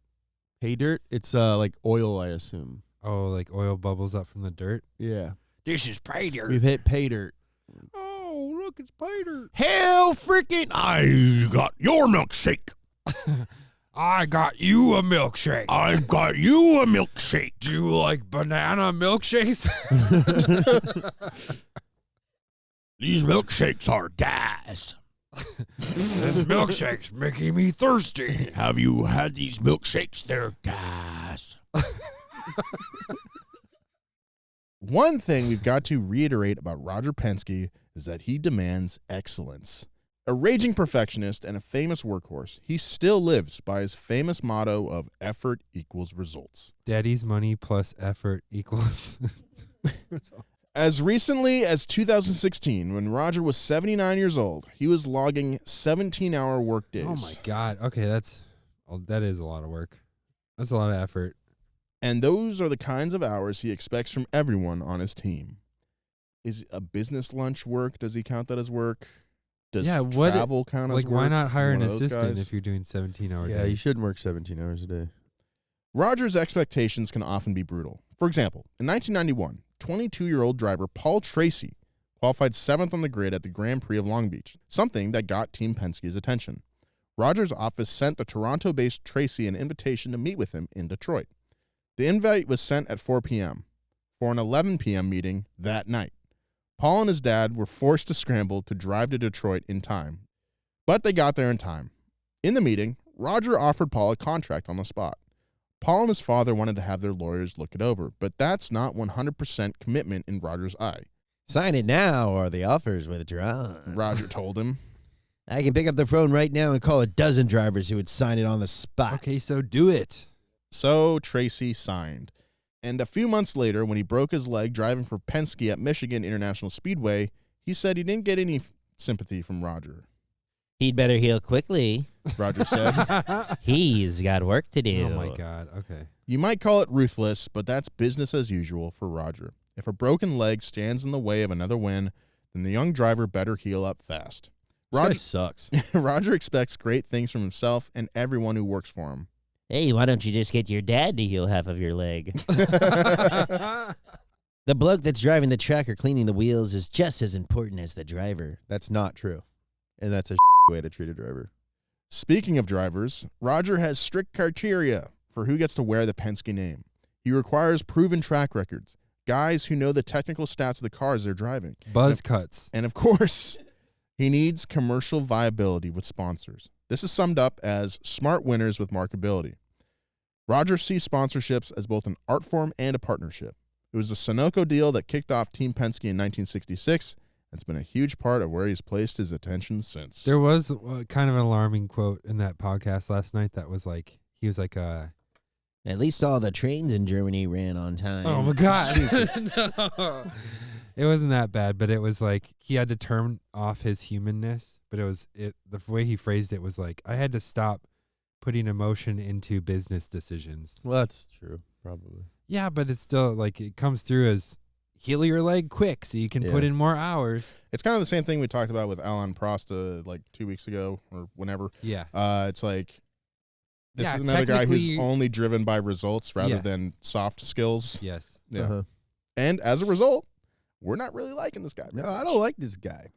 Pay dirt? It's like oil, I assume. Oh, like oil bubbles up from the dirt? Yeah. This is pay dirt. We've hit pay dirt. look, it's Peter. Hell freaking, I got your milkshake. I got you a milkshake. I got you a milkshake. Do you like banana milkshakes? These milkshakes are gas. This milkshake's making me thirsty. Have you had these milkshakes? They're gas. One thing we've got to reiterate about Roger Penske is that he demands excellence. A raging perfectionist and a famous workhorse, he still lives by his famous motto of effort equals results. Daddy's money plus effort equals. As recently as 2016, when Roger was 79 years old, he was logging 17-hour work days. Oh my God. Okay, that is a lot of work. That's a lot of effort. And those are the kinds of hours he expects from everyone on his team. Is a business lunch work? Does he count that as work? Does travel count as work? Like, why not hire an He's one of those assistant guys. if you're doing 17-hour days? Yeah, you shouldn't work 17 hours a day. Roger's expectations can often be brutal. For example, in 1991, 22-year-old driver Paul Tracy qualified 7th on the grid at the Grand Prix of Long Beach, something that got Team Penske's attention. Roger's office sent the Toronto-based Tracy an invitation to meet with him in Detroit. The invite was sent at 4 p.m. for an 11 p.m. meeting that night. Paul and his dad were forced to scramble to drive to Detroit in time, but they got there in time. In the meeting, Roger offered Paul a contract on the spot. Paul and his father wanted to have their lawyers look it over, but that's not 100% commitment in Roger's eye. Sign it now or the offer's withdrawn. Roger told him. I can pick up the phone right now and call a dozen drivers who would sign it on the spot. Okay, so do it. So Tracy signed. And a few months later, when he broke his leg driving for Penske at Michigan International Speedway, he said he didn't get any sympathy from Roger. He'd better heal quickly. Roger said. He's got work to do. Oh, my God. Okay. You might call it ruthless, but that's business as usual for Roger. If a broken leg stands in the way of another win, then the young driver better heal up fast. This guy sucks. Roger expects great things from himself and everyone who works for him. Hey, why don't you just get your dad to heal half of your leg? The bloke that's driving the truck or cleaning the wheels is just as important as the driver. That's not true. And that's a way to treat a driver. Speaking of drivers, Roger has strict criteria for who gets to wear the Penske name. He requires proven track records, guys who know the technical stats of the cars they're driving. Buzz cuts. And of course, he needs commercial viability with sponsors. This is summed up as smart winners with marketability. Roger sees sponsorships as both an art form and a partnership. It was the Sunoco deal that kicked off Team Penske in 1966, and it's been a huge part of where he's placed his attention since. There was kind of an alarming quote in that podcast last night that was like, he was like, At least all the trains in Germany ran on time. oh my God. No. It wasn't that bad, but it was like he had to turn off his humanness. But the way he phrased it was like, I had to stop putting emotion into business decisions. Well, that's true, probably. Yeah, but it's still like it comes through as heal your leg quick so you can put in more hours. It's kind of the same thing we talked about with Alain Prost like 2 weeks ago or whenever. Yeah. It's like, this is another guy who's technically- only driven by results rather than soft skills. Yes. Yeah. Uh-huh. And as a result, we're not really liking this guy. No, I don't like this guy.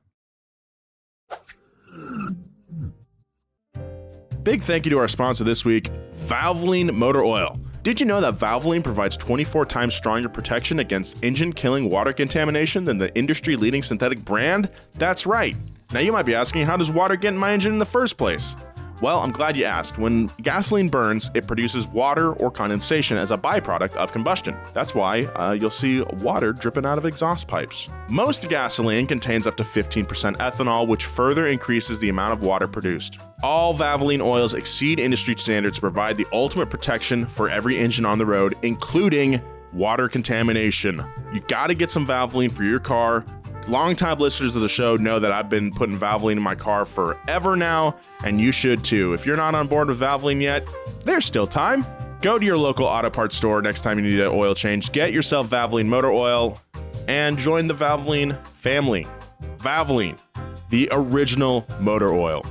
Big thank you to our sponsor this week, Valvoline Motor Oil. Did you know that Valvoline provides 24 times stronger protection against engine-killing water contamination than the industry-leading synthetic brand? That's right. Now you might be asking, how does water get in my engine in the first place? Well, I'm glad you asked. When gasoline burns, it produces water or condensation as a byproduct of combustion. That's why you'll see water dripping out of exhaust pipes. Most gasoline contains up to 15% ethanol, which further increases the amount of water produced. All Valvoline oils exceed industry standards to provide the ultimate protection for every engine on the road, including water contamination. You gotta get some Valvoline for your car. Longtime listeners of the show know that I've been putting Valvoline in my car forever now, and you should too. If you're not on board with Valvoline yet, there's still time. Go to your local auto parts store next time you need an oil change. Get yourself Valvoline motor oil and join the Valvoline family. Valvoline, the original motor oil.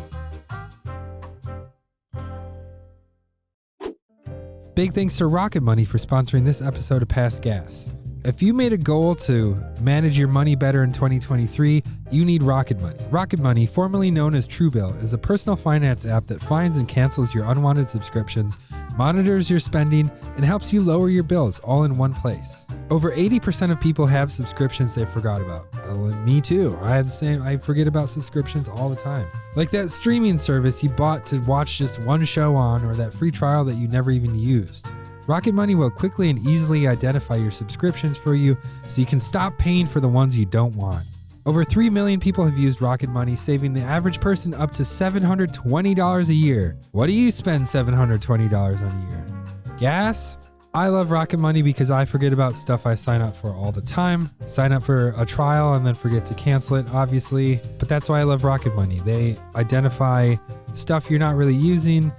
Big thanks to Rocket Money for sponsoring this episode of Past Gas. If you made a goal to manage your money better in 2023, you need Rocket Money. Rocket Money, formerly known as Truebill, is a personal finance app that finds and cancels your unwanted subscriptions, monitors your spending, and helps you lower your bills all in one place. Over 80% of people have subscriptions they forgot about. Me too. I have the same. I forget about subscriptions all the time. Like that streaming service you bought to watch just one show on, or that free trial that you never even used. Rocket Money will quickly and easily identify your subscriptions for you so you can stop paying for the ones you don't want. Over 3 million people have used Rocket Money, saving the average person up to $720 a year. What do you spend $720 on a year? Gas? I love Rocket Money because I forget about stuff I sign up for all the time. Sign up for a trial and then forget to cancel it, obviously. But that's why I love Rocket Money. They identify stuff you're not really using.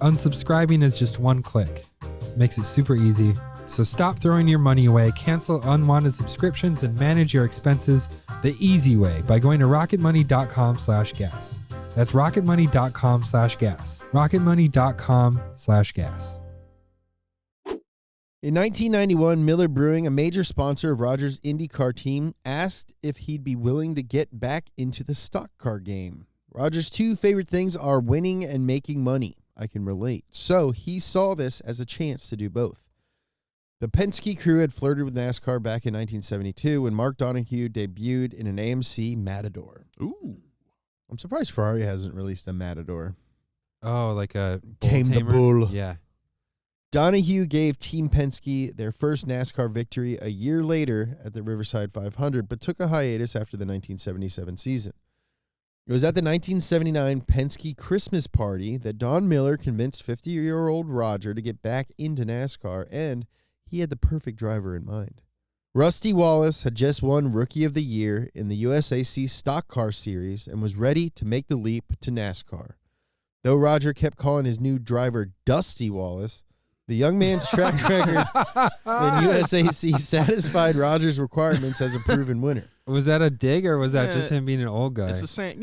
Unsubscribing is just one click. Makes it super easy. So stop throwing your money away, cancel unwanted subscriptions, and manage your expenses the easy way by going to rocketmoney.com/gas. That's rocketmoney.com/gas. rocketmoney.com/gas. In 1991, Miller Brewing, a major sponsor of Roger's IndyCar team, asked if he'd be willing to get back into the stock car game. Roger's two favorite things are winning and making money. I can relate. So he saw this as a chance to do both. The Penske crew had flirted with NASCAR back in 1972 when Mark Donahue debuted in an AMC Matador. Ooh. I'm surprised Ferrari hasn't released a Matador. Oh, like a Tame the bull. Yeah. Donahue gave Team Penske their first NASCAR victory a year later at the Riverside 500, but took a hiatus after the 1977 season. It was at the 1979 Penske Christmas party that Don Miller convinced 50-year-old Roger to get back into NASCAR, and he had the perfect driver in mind. Rusty Wallace had just won Rookie of the Year in the USAC Stock Car Series and was ready to make the leap to NASCAR. Though Roger kept calling his new driver Dusty Wallace, the young man's track record in USAC satisfied Roger's requirements as a proven winner. Was that a dig, or was that just him being an old guy? It's the same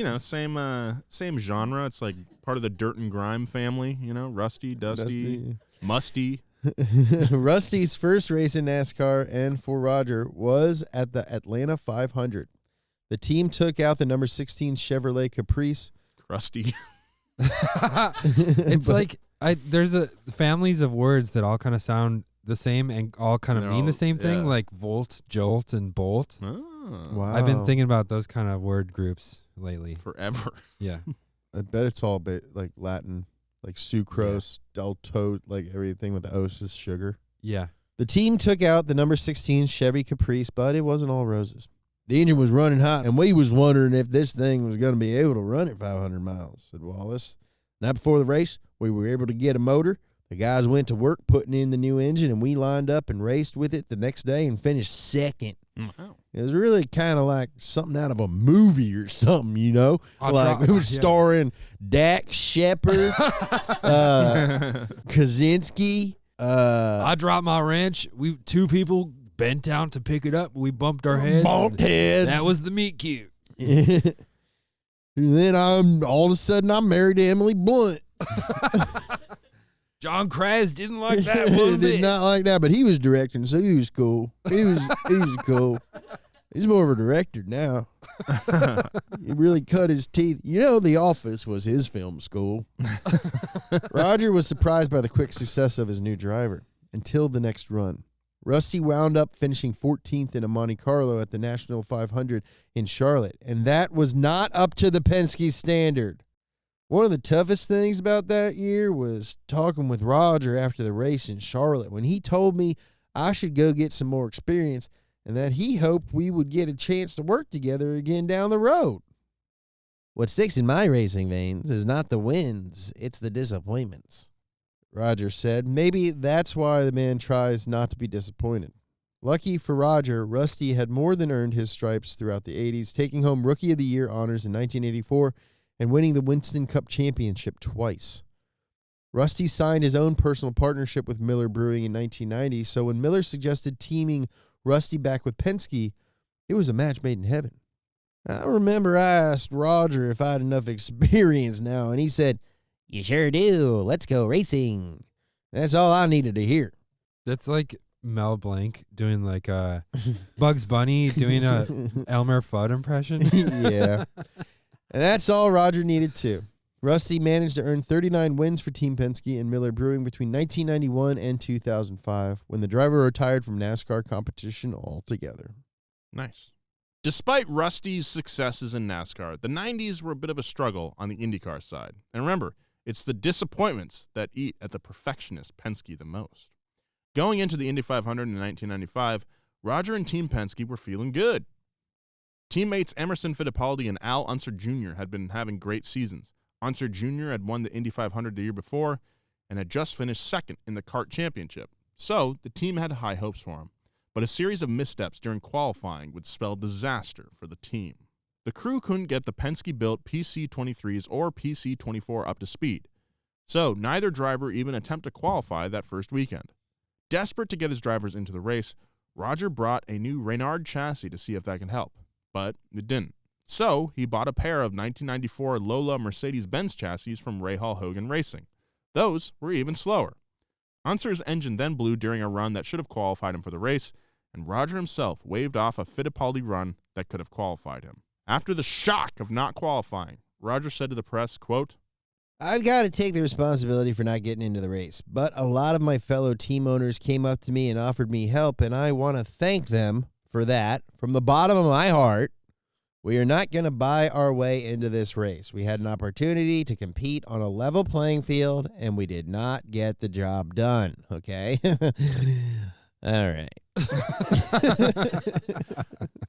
genre. It's like part of the Dirt and Grime family, Rusty, Dusty. Musty. Rusty's first race in NASCAR and for Roger was at the Atlanta 500. The team took out the number 16 Chevrolet Caprice. Rusty. It's like there's families of words that all kind of sound the same and all kind of mean the same thing, like volt, jolt, and bolt. Oh. Wow. I've been thinking about those kind of word groups lately. Forever. Yeah. I bet it's all like Latin, like sucrose, deltote, like everything with the os is sugar. Yeah. The team took out the number 16 Chevy Caprice, but it wasn't all roses. The engine was running hot, and we was wondering if this thing was going to be able to run at 500 miles, said Wallace. Now, before the race, we were able to get a motor. The guys went to work putting in the new engine, and we lined up and raced with it the next day and finished second. Wow. It was really kind of like something out of a movie or something, it was starring Dak Shepard, Kaczynski. I dropped my wrench. Two people bent down to pick it up. We bumped our heads. Bumped heads. That was the meet cute. And then all of a sudden I'm married to Emily Blunt. John Kraz didn't like that one bit. Did not like that, but he was directing, so he was cool. He was cool. He's more of a director now. He really cut his teeth. The Office was his film school. Roger was surprised by the quick success of his new driver until the next run. Rusty wound up finishing 14th in a Monte Carlo at the National 500 in Charlotte, and that was not up to the Penske standard. One of the toughest things about that year was talking with Roger after the race in Charlotte when he told me I should go get some more experience and that he hoped we would get a chance to work together again down the road. What sticks in my racing veins is not the wins, it's the disappointments, Roger said. Maybe that's why the man tries not to be disappointed. Lucky for Roger, Rusty had more than earned his stripes throughout the 80s, taking home Rookie of the Year honors in 1984 and winning the Winston Cup Championship twice. Rusty signed his own personal partnership with Miller Brewing in 1990, so when Miller suggested teaming Rusty back with Penske, it was a match made in heaven. I remember I asked Roger if I had enough experience now, and he said, "You sure do. Let's go racing." That's all I needed to hear. That's like Mel Blanc doing like a Bugs Bunny doing a Elmer Fudd impression. Yeah. And that's all Roger needed to. Rusty managed to earn 39 wins for Team Penske and Miller Brewing between 1991 and 2005, when the driver retired from NASCAR competition altogether. Nice. Despite Rusty's successes in NASCAR, the 90s were a bit of a struggle on the IndyCar side. And remember, it's the disappointments that eat at the perfectionist Penske the most. Going into the Indy 500 in 1995, Roger and Team Penske were feeling good. Teammates Emerson Fittipaldi and Al Unser Jr. had been having great seasons. Unser Jr. had won the Indy 500 the year before and had just finished second in the kart championship. So the team had high hopes for him. But a series of missteps during qualifying would spell disaster for the team. The crew couldn't get the Penske-built PC-23s or PC-24 up to speed. So neither driver even attempted to qualify that first weekend. Desperate to get his drivers into the race, Roger brought a new Reynard chassis to see if that could help. But it didn't. So he bought a pair of 1994 Lola Mercedes-Benz chassis from Rahal Hogan Racing. Those were even slower. Unser's engine then blew during a run that should have qualified him for the race, and Roger himself waved off a Fittipaldi run that could have qualified him. After the shock of not qualifying, Roger said to the press, quote, "I've got to take the responsibility for not getting into the race, but a lot of my fellow team owners came up to me and offered me help, and I want to thank them for that from the bottom of my heart. We are not going to buy our way into this race. We had an opportunity to compete on a level playing field, and we did not get the job done." Okay? All right.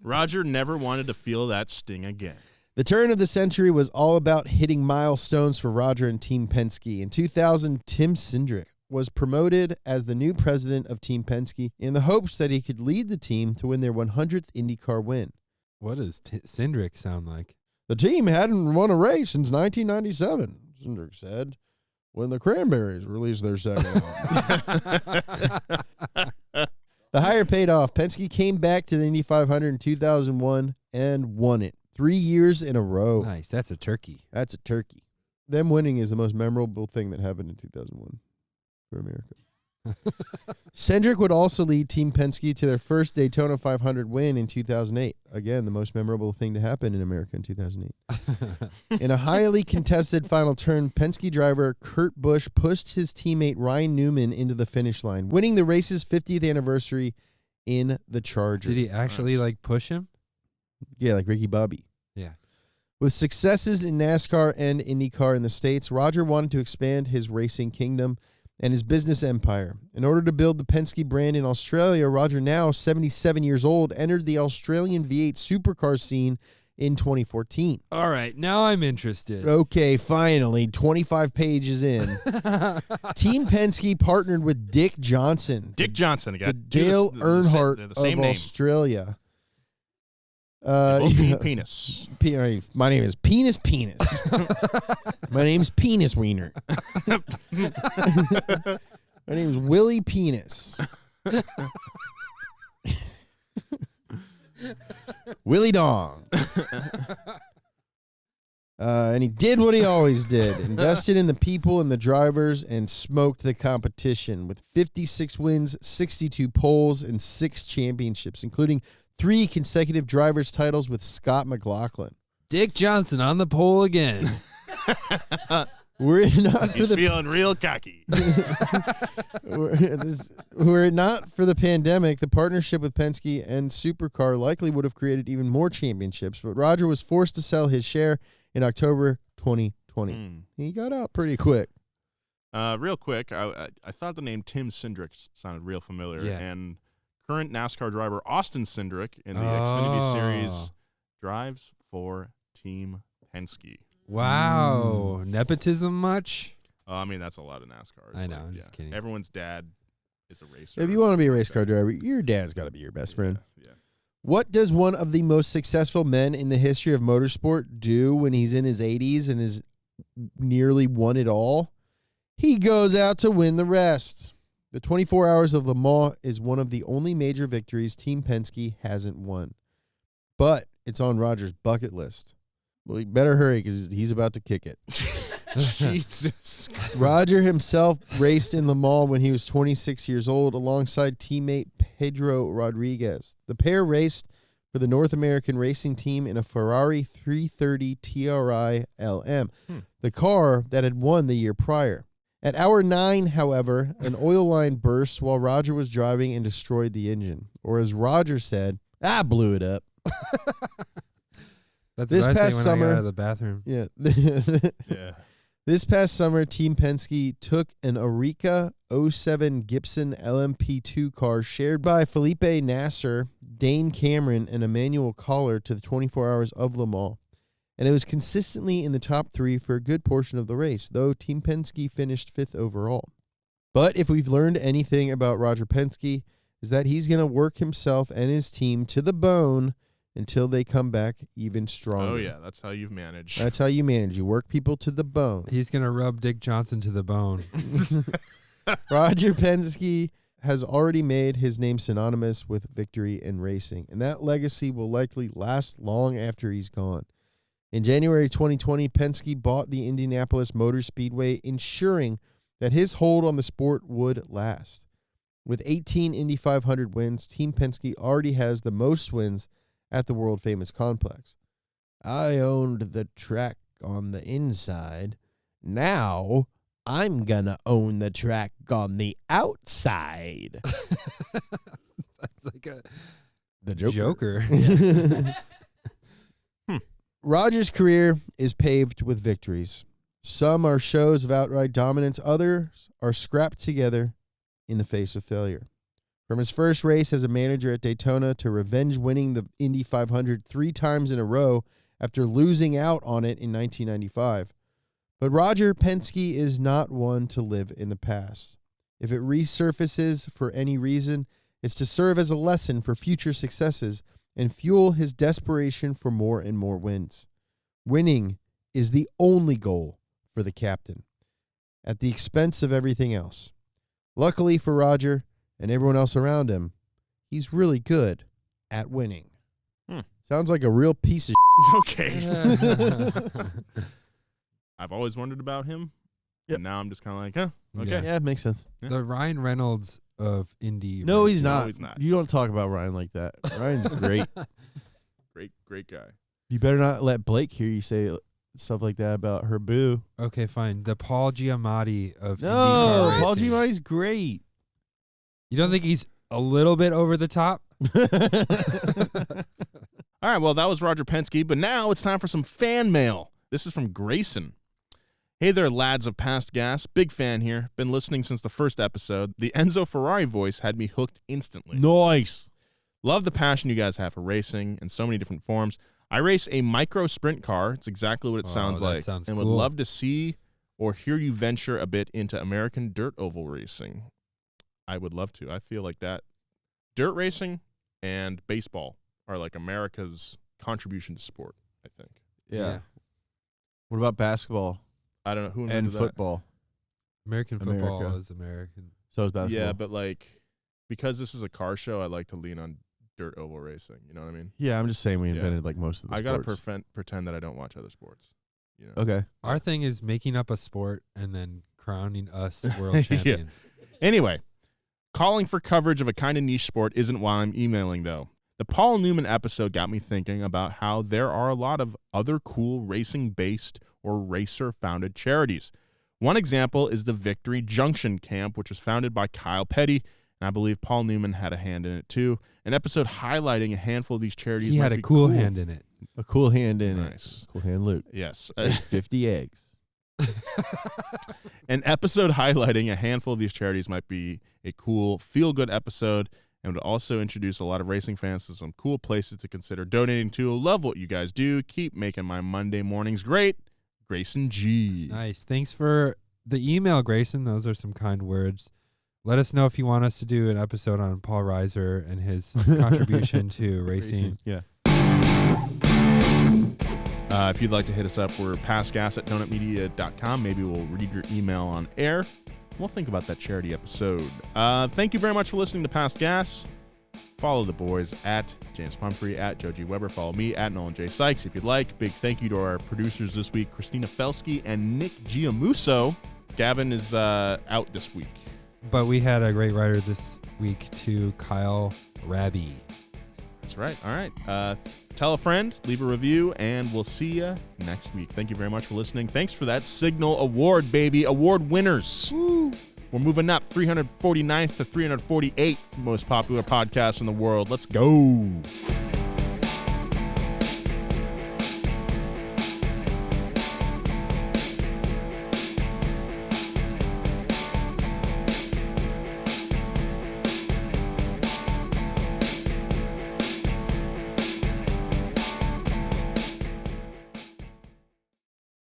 Roger never wanted to feel that sting again. The turn of the century was all about hitting milestones for Roger and Team Penske. In 2000, Tim Cindric was promoted as the new president of Team Penske in the hopes that he could lead the team to win their 100th IndyCar win. What does Cindric sound like? The team hadn't won a race since 1997, Cindric said, when the Cranberries released their second album. The hire paid off. Penske came back to the Indy 500 in 2001 and won it 3 years in a row. Nice. That's a turkey. That's a turkey. Them winning is the most memorable thing that happened in 2001 for America. Cindric would also lead Team Penske to their first Daytona 500 win in 2008. Again, the most memorable thing to happen in America in 2008. In a highly contested final turn, Penske driver Kurt Busch pushed his teammate Ryan Newman into the finish line, winning the race's 50th anniversary in the Charger. Did he actually push him? Yeah, like Ricky Bobby. Yeah. With successes in NASCAR and IndyCar in the States, Roger wanted to expand his racing kingdom and his business empire. In order to build the Penske brand in Australia, Roger, now 77 years old, entered the Australian V8 supercar scene in 2014. All right, now I'm interested. Okay, finally, 25 pages in. Team Penske partnered with Dick Johnson. Dick Johnson. The Dale Earnhardt of name. Australia. Penis. My name is Penis. My name's Penis Wiener. My name's Willie Penis. Willie Dong. And he did what he always did. Invested in the people and the drivers and smoked the competition with 56 wins, 62 poles, and 6 championships, including 3 consecutive drivers' titles with Scott McLaughlin. Dick Johnson on the pole again. Were it not for He's feeling real cocky. Were it not for the pandemic, the partnership with Penske and Supercar likely would have created even more championships, but Roger was forced to sell his share in October 2020. He got out pretty quick. Real quick, I thought the name Tim Cindric sounded real familiar, and current NASCAR driver Austin Cindric in the Xfinity Series drives for Team Penske. Wow. Nepotism much? I mean, that's a lot of NASCAR. I know, I'm just kidding. Everyone's dad is a racer. If you want to be a race car driver, your dad's got to be your best friend. Yeah. What does one of the most successful men in the history of motorsport do when he's in his 80s and has nearly won it all? He goes out to win the rest. The 24 Hours of Le Mans is one of the only major victories Team Penske hasn't won. But it's on Roger's bucket list. Well, he better hurry because he's about to kick it. Jesus. Roger himself raced in Le Mans when he was 26 years old alongside teammate Pedro Rodriguez. The pair raced for the North American racing team in a Ferrari 330 TRI LM, the car that had won the year prior. At hour 9, however, an oil line burst while Roger was driving and destroyed the engine. Or as Roger said, I blew it up. That's This what I say past when I summer- get out of the bathroom. Yeah. Yeah. This past summer, Team Penske took an Oreca 07 Gibson LMP2 car shared by Felipe Nasser, Dane Cameron, and Emmanuel Collar to the 24 Hours of Le Mans. And it was consistently in the top 3 for a good portion of the race, though Team Penske finished 5th overall. But if we've learned anything about Roger Penske, is that he's going to work himself and his team to the bone until they come back even stronger. Oh, yeah. That's how you've managed. That's how you manage. You work people to the bone. He's going to rub Dick Johnson to the bone. Roger Penske has already made his name synonymous with victory in racing, and that legacy will likely last long after he's gone. In January 2020, Penske bought the Indianapolis Motor Speedway, ensuring that his hold on the sport would last. With 18 Indy 500 wins, Team Penske already has the most wins at the world-famous complex. I owned the track on the inside. Now I'm gonna own the track on the outside. That's like a The Joker. Roger's career is paved with victories. Some are shows of outright dominance. Others are scrapped together in the face of failure. From his first race as a manager at Daytona to revenge winning the Indy 500 3 times in a row after losing out on it in 1995. But Roger Penske is not one to live in the past. If it resurfaces for any reason, it's to serve as a lesson for future successes and fuel his desperation for more and more wins. Winning is the only goal for the captain, at the expense of everything else. Luckily for Roger and everyone else around him, he's really good at winning. Sounds like a real piece of Okay. I've always wondered about him. Yep. And now I'm just kind of like, huh, okay. Yeah, it makes sense. the Ryan Reynolds of Indy. No, he's racing. not. No, he's not. You don't talk about Ryan like that. Ryan's great. Great guy. You better not let Blake hear you say stuff like that about her boo. Okay, fine. The Paul Giamatti of No, IndyCar Paul racing. Giamatti's great. You don't think he's a little bit over the top? All right, well, that was Roger Penske, but now it's time for some fan mail. This is from Grayson. Hey there, lads of Past Gas. Big fan here. Been listening since the first episode. The Enzo Ferrari voice had me hooked instantly. Nice. Love the passion you guys have for racing in so many different forms. I race a micro sprint car. It's exactly what it sounds that like. sounds and cool. would love to see or hear you venture a bit into American dirt oval racing. I would love to. I feel like that. Dirt racing and baseball are like America's contribution to sport, I think. Yeah. What about basketball I don't know who and invented that. football? American football America. is American. So is basketball. Yeah, but like because this is a car show, I like to lean on dirt oval racing. You know what I mean? Yeah, I'm just saying we Yeah. invented like most of the I gotta sports. pretend that I don't watch other sports. You know? Okay. Our thing is making up a sport and then crowning us world champions. Anyway, calling for coverage of a kind of niche sport isn't why I'm emailing, though. The Paul Newman episode got me thinking about how there are a lot of other cool racing-based or racer-founded charities. One example is the Victory Junction Camp, which was founded by Kyle Petty, and I believe Paul Newman had a hand in it, too. An episode highlighting a handful of these charities. He might had a be cool hand in it. A cool hand in Nice. it. Cool hand, Luke. Yes. 50 eggs. An episode highlighting a handful of these charities might be a cool, feel-good episode and would also introduce a lot of racing fans to some cool places to consider donating to. Love what you guys do. Keep making my Monday mornings great. Grayson G. Nice. Thanks for the email, Grayson. Those are some kind words. Let us know if you want us to do an episode on Paul Reiser and his contribution to racing. Yeah. If you'd like to hit us up, we're passgas@donutmedia.com. Maybe we'll read your email on air. We'll think about that charity episode. Thank you very much for listening to Past Gas. Follow the boys at James Pumphrey, at Joe G. Weber. Follow me at Nolan J. Sykes if you'd like. Big thank you to our producers this week, Christina Felsky and Nick Giamuso. Gavin is out this week. But we had a great rider this week too, Kyle Raby. That's right. All right. Tell a friend, leave a review, and we'll see you next week. Thank you very much for listening. Thanks for that Signal Award, baby. Award winners. Woo. We're moving up 349th to 348th most popular podcast in the world. Let's go.